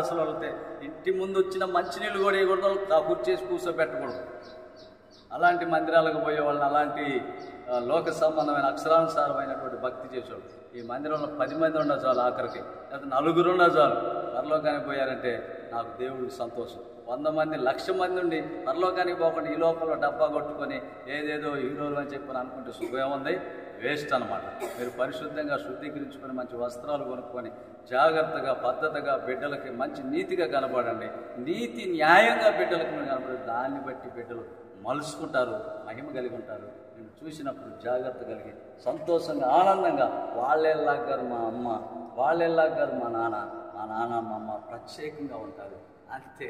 అసలు. వెళ్తే ఇంటి ముందు వచ్చిన మంచినీళ్ళు కూడా వేయకూడదు, కుర్చేసి కూర్చోబెట్టకూడదు. అలాంటి మందిరాలకు పోయే వాళ్ళని, అలాంటి లోక సంబంధమైన అక్షరానుసారమైనటువంటి భక్తి చేసేవాళ్ళు. ఈ మందిరంలో 10 మంది ఉండదు చాలు, ఆఖరికి లేదా 4 ఉండదు చాలు. పరలోకానికి పోయారంటే నాకు దేవుడికి సంతోషం. 100 మంది 1,00,000 మంది ఉండి పరలోకానికి పోకుండా ఈ లోపల డబ్బా కొట్టుకొని ఏదేదో హీరోలు అని చెప్పని అనుకుంటే శుభం ఉంది, వేస్ట్ అనమాట. మీరు పరిశుద్ధంగా శుద్ధీకరించుకొని మంచి వస్త్రాలు కొనుక్కొని జాగ్రత్తగా పద్ధతిగా బిడ్డలకి మంచి నీతిగా కనబడండి. నీతి న్యాయంగా బిడ్డలకు మీరు కనబడి దాన్ని బట్టి బిడ్డలు మలుసుకుంటారు, మహిమ కలిగి ఉంటారు. నేను చూసినప్పుడు జాగ్రత్త కలిగి సంతోషంగా ఆనందంగా వాళ్ళెళ్ళాగారు మా అమ్మ, వాళ్ళెళ్ళాగారు మా నాన్న మా అమ్మ ప్రత్యేకంగా ఉంటారు. అంతే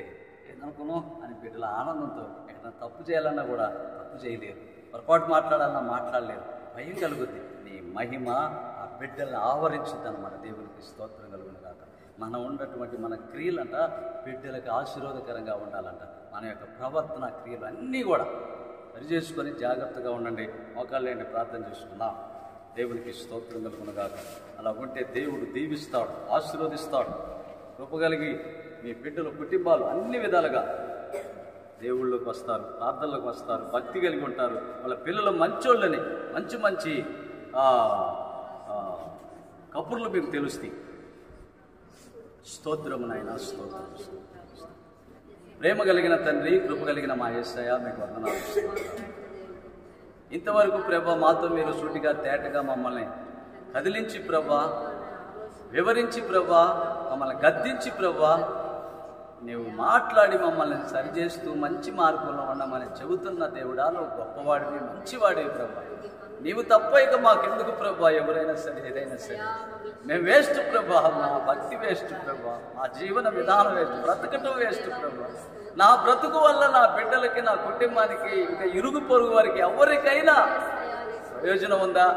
ఏదనుకున్నాం అని బిడ్డల ఆనందంతో ఎక్కడ తప్పు చేయాలన్నా కూడా తప్పు చేయలేరు, పొరపాటు మాట్లాడాలన్నా మాట్లాడలేరు. భయం కలుగుద్ది. నీ మహిమ ఆ బిడ్డల్ని ఆవరించుద్ది అన్నమాట. దేవునికి స్తోత్రం కలుగును కాక. మనం ఉన్నటువంటి మన క్రియలంట బిడ్డలకు ఆశీర్వాదకరంగా ఉండాలంట. మన యొక్క ప్రవర్తన క్రియలు అన్నీ కూడా సరి చేసుకొని జాగ్రత్తగా ఉండండి. మోకాళ్ళేంటి ప్రార్థన చేసుకున్నా. దేవునికి స్తోత్రం కలుగునుగాక. అలా ఉంటే దేవుడు దీవిస్తాడు, ఆశీర్వదిస్తాడు. కృపగలిగి మీ బిడ్డలు, కుటుంబాలు అన్ని విధాలుగా దేవుళ్ళలోకి వస్తారు, ప్రార్థనలోకి వస్తారు, భక్తి కలిగి ఉంటారు. వాళ్ళ పిల్లలు మంచోళ్ళని మంచి మంచి కబుర్లు మీకు తెలుస్తాయి. స్తోత్రము నాయన, స్తోత్రం. ప్రేమ కలిగిన తండ్రి, కృప కలిగిన మా యేసయ్య, మీకు వందనాలు. ఇంతవరకు ప్రభా మాతో మీరు సూటిగా తేటగా మమ్మల్ని కదిలించి ప్రభా, వివరించి ప్రభా, మమ్మల్ని గద్దించి ప్రభా, నీవు మాట్లాడి మమ్మల్ని సరిచేస్తూ మంచి మార్గంలో ఉండమని చెబుతున్న దేవుడా, నువ్వు గొప్పవాడివి, మంచివాడివి ప్రభా. నీవు తప్ప ఇక మాకెందుకు ప్రభా, ఎవరైనా సరే ఏదైనా సరే మేము వేస్ట్ ప్రభా, మా భక్తి వేస్ట్ ప్రభా, మా జీవన విధానం వేస్ట్, బ్రతకటం వేస్ట్ ప్రభా. నా బ్రతుకు వల్ల నా బిడ్డలకి, నా కుటుంబానికి, ఇంకా ఇరుగు పొరుగు వారికి ఎవరికైనా ప్రయోజనం ఉందా?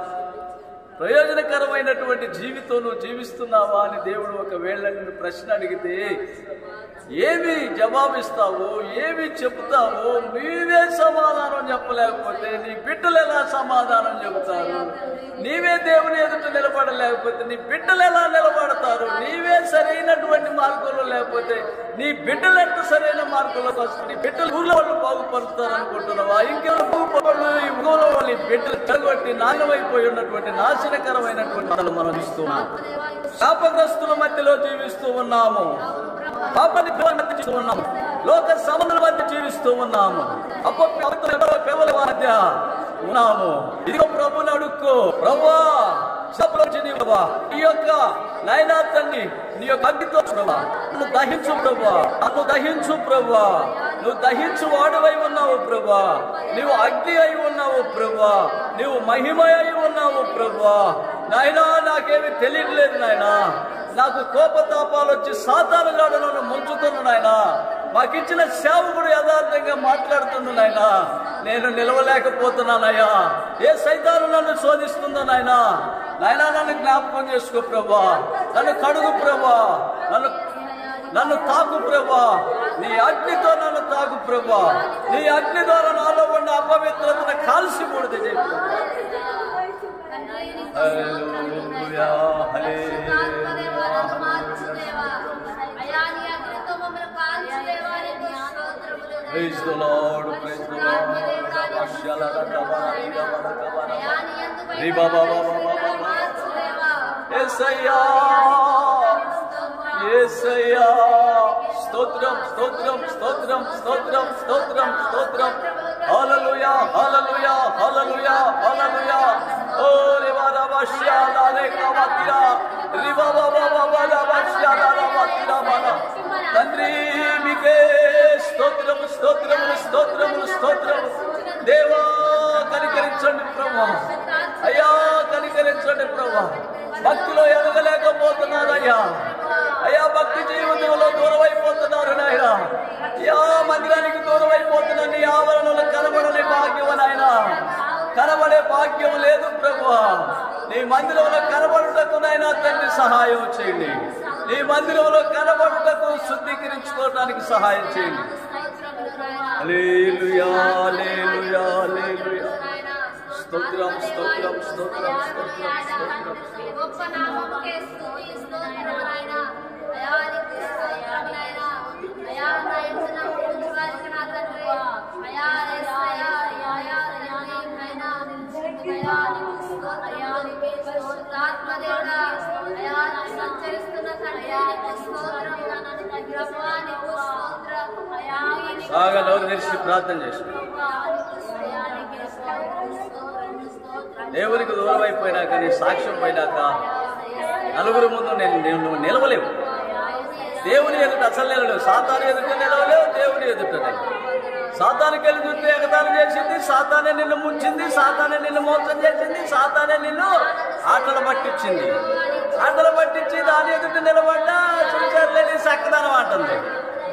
ప్రయోజనకరమైనటువంటి జీవితం నువ్వు జీవిస్తున్నావా అని దేవుడు ఒకవేళ నిన్ను ప్రశ్న అడిగితే ఏమి జవాబిస్తావు, ఏమి చెబుతావు? నీవే సమాధానం చెప్పలేకపోతే నీ బిడ్డలు ఎలా సమాధానం చెబుతారు? నీవే దేవుని ఎదుట నిలబడలేకపోతే నీ బిడ్డలు ఎలా నిలబడతారు? నీవే సరైనటువంటి మార్గంలో లేకపోతే నీ బిడ్డలు ఎంత సరైన మార్గంలోకి వస్తుంది? నీ బిడ్డలు ఊళ్ళో వాళ్ళు బాగుపరుస్తారు అనుకుంటున్నావా? ఇంకెవరు బాగుపడరు? ఈ ఊళ్ళో వాళ్ళు బిడ్డలు చెడగొట్టి నాగమైపోయి ఉన్నటువంటి నాశనకరమైనటువంటి మాటలు మనం ఇస్తున్నాం. శాపగ్రస్తుల మధ్యలో జీవిస్తూ ఉన్నాము, పాపని మధ్య జీవిస్తూ ఉన్నాము, లోక సంబంధుల మధ్య జీవిస్తూ ఉన్నాము, అపవాది మధ్య ఉన్నాము. ఇదిగో ప్రభుని అడుక్కో, ప్రభువా నీ యొక్క నాయనా తండ్రి, నీ యొక్క అగ్నితో ప్రభా నువ్వు దహించు ప్రభా, నన్ను దహించు ప్రభా. నువ్వు దహించు వాడువై ఉన్నావు ప్రభా, నీవు అగ్ని అయి ఉన్నావు ప్రభా, నీవు మహిమ అయి ఉన్నావు ప్రభా. నాయనా నాకేమి తెలియట్లేదు నాయనా, నాకు కోపతాపాలు వచ్చి సాతాను గాడు నన్ను ముంచుతున్నా నాయనా. మాకిచ్చిన సేవకుడు యథార్థంగా మాట్లాడుతున్నా నాయనా, నేను నిలవలేకపోతున్నానయ్యా. ఏ సైతాను నన్ను శోధిస్తుందో నాయనా, నాయనా నన్ను జ్ఞాపకం చేసుకో ప్రభా, నన్ను కడుగు ప్రభా, నన్ను తాకు ప్రభా, నీ అగ్నితో నన్ను తాకు ప్రభా. నీ అగ్ని ద్వారా నాలో ఉన్న అపవిత్రతను కాల్సి పూడితే చెప్పు. హల్లెలూయా, హల్లెలూయా. Praise the Lord, praise the Lord. యేసయ్యా, యేసయ్యా, స్తోత్రం, స్తోత్రం, స్తోత్రం, స్తోత్రం, స్తోత్రం, స్తోత్రం. హల్లెలూయా, హల్లెలూయా, హల్లెలూయా, హల్లెలూయా. ఓ రివారా బష్యాలా రేఖావతిరా, రివాబా బాబా బష్యాలా రావతిరా మన తండ్రి మీకే స్తోత్రము, స్తోత్రములు, స్తోత్రములు, స్తోత్రము. దేవా కనికరించండి ప్రభా, అయ్యా కనికరించండి ప్రభా. భక్తిలో ఎదగలేకపోతున్నారు అయ్యా, అయ్యా భక్తి జీవితంలో దూరం అయిపోతున్నారు నాయన. అయ్యా మందిరానికి దూరం అయిపోతున్నారు, నీ ఆవరణలో కనబడని భాగ్యం నాయన, కనబడే భాగ్యం లేదు ప్రభా. నీ మందిరంలో కనబడుటకు నాయనా తండ్రి సహాయం చేయండి, నీ మందిరంలో కనబడుటకు శుద్ధీకరించుకోవడానికి సహాయం చేయండి. హల్లెలూయా, హల్లెలూయా, హల్లెలూయా. స్తోత్రం, స్తోత్రం, స్తోత్రం, స్తోత్రం, స్తోత్రం. బాగా నోరు తెరిచి ప్రార్థన చేసి దేవునికి దూరం అయిపోయినాక, నీ సాక్ష్యం పోయినాక నలుగురు ముందు నేను నిలవలేవు. దేవుని ఎదుట అసలు నిలవలేవు, సాతాను ఎదుట నిలవలేవు, దేవుని ఎదుట. సాతానికి వెళ్ళి చూస్తే ఎగతాళి చేసింది, సాతానే నిన్ను ముంచింది, సాతానే నిన్ను మోసం చేసింది, సాతానే నిన్ను ఆటలు పట్టించింది. ఆటలు పట్టించి దాని ఎదుట నిలబడ్డా చూసారులేని సక్కదనం అంటుంది.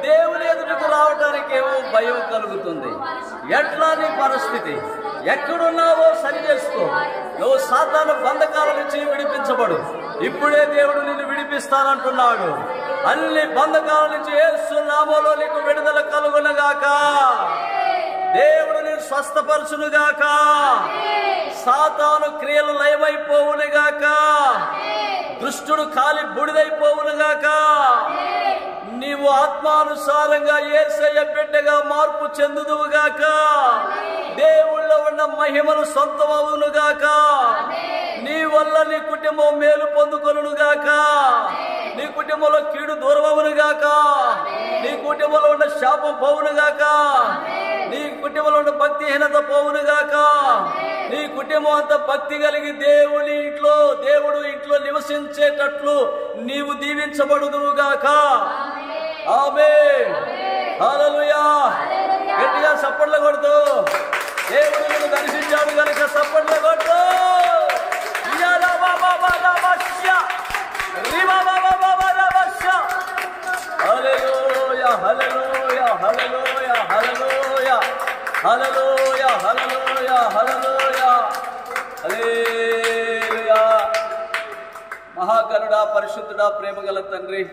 దేవుని ఎదుటకు రావడానికి ఏమో భయం కలుగుతుంది. ఎట్లా నీ పరిస్థితి, ఎక్కడున్నావో సరి చేసుకో. నువ్వు సాతాను బంధకాల నుంచి విడిపించబడు. ఇప్పుడే దేవుడు నిన్ను విడిపిస్తానంటున్నాడు. అన్ని బంధకాల నుంచి యేసు నామములో నీకు విడుదల కలుగునగాక. దేవుడు నేను స్వస్థపరచునుగాక. సాతాను క్రియలు లయమైపోవునుగాక. దుష్టుడు కాలి బూడిదైపోవునుగాక. నీవు ఆత్మానుసారంగా యేసయ్య బిడ్డగా మార్పు చెందుదువుగాక. దేవుళ్ళో ఉన్న మహిమను సొంతమవునుగాక. నీ వల్ల నీ కుటుంబం మేలు పొందుకొనుగాక. నీ కుటుంబంలో కీడు దూరమవునుగాక. నీ కుటుంబంలో ఉన్న శాపం పోవునుగాక. నీ కుటుంబంలో ఉన్న భక్తిహీనత పోవునుగాక. నీ కుటుంబం అంతా భక్తి కలిగి దేవుడు ఇంట్లో నివసించేటట్లు నీవు దీవించబడుదువుగాక. ఆమేన్. హల్లెలూయా. గట్టిగా చప్పట్లు కొడుతూ దేవుడు నిన్ను దర్శించాడు కనుక చప్పట్లు కొడుతూ హల్లెలూయా హల్లెలూయా హల్లెలూయా హల్లెలూయా హల్లెలూయా హల్లెలూయా హల్లెలూయా హల్లెలూయా. మహాకరుడా, పరిశుద్ధుడా, ప్రేమగల తండ్రి,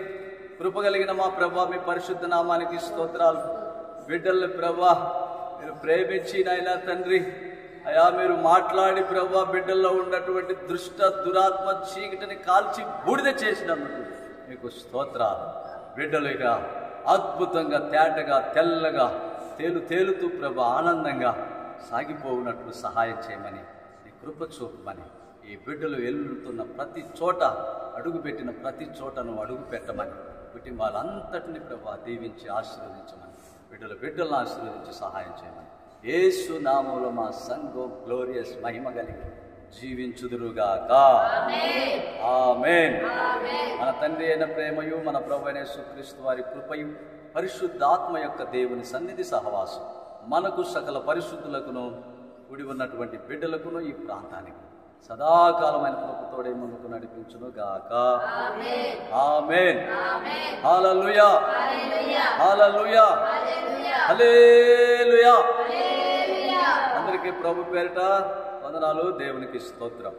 కృపగలిగిన మా ప్రభా, మీ పరిశుద్ధ నామానికి స్తోత్రాలు. బిడ్డల్ని ప్రభా మీరు ప్రేమించి నాయనా తండ్రి అయా మీరు మాట్లాడి ప్రభా బిడ్డల్లో ఉన్నటువంటి దురాత్మ చీకటిని కాల్చి బూడిద చేసినందుకు మీకు స్తోత్రాలు. బిడ్డలుగా అద్భుతంగా తేటగా తెల్లగా తేలుతూ ప్రభా ఆనందంగా సాగిపోవునట్లు సహాయం చేయమని నీ కృప చూపమని, ఈ బిడ్డలు వెళ్తున్న ప్రతి చోట అడుగుపెట్టిన ప్రతి చోటను అడుగు పెట్టమని, కుటుంబాలంతటిని ప్రభా దీవించి ఆశీర్వదించమని, బిడ్డలను ఆశీర్వదించి సహాయం చేయమని యేసు నామములో మా సంఘం గ్లోరియస్ మహిమ కలిగి జీవించుదురుగాక. ఆమేన్. మన తండ్రి అయిన ప్రేమయు మన ప్రభు అయిన యేసుక్రీస్తు వారి కృపయు పరిశుద్ధాత్మ యొక్క దేవుని సన్నిధి సహవాసం మనకు సకల పరిశుద్ధులకును కూడి ఉన్నటువంటి బిడ్డలకును ఈ ప్రాంతానికి సదాకాలమైన కృపతోడే ముందుకు నడిపించును గాక. ఆమేన్. హల్లెలూయా హల్లెలూయా హల్లెలూయా. అందరికీ ప్రభు పేరిట వందనాలు. దేవునికి స్తోత్రం.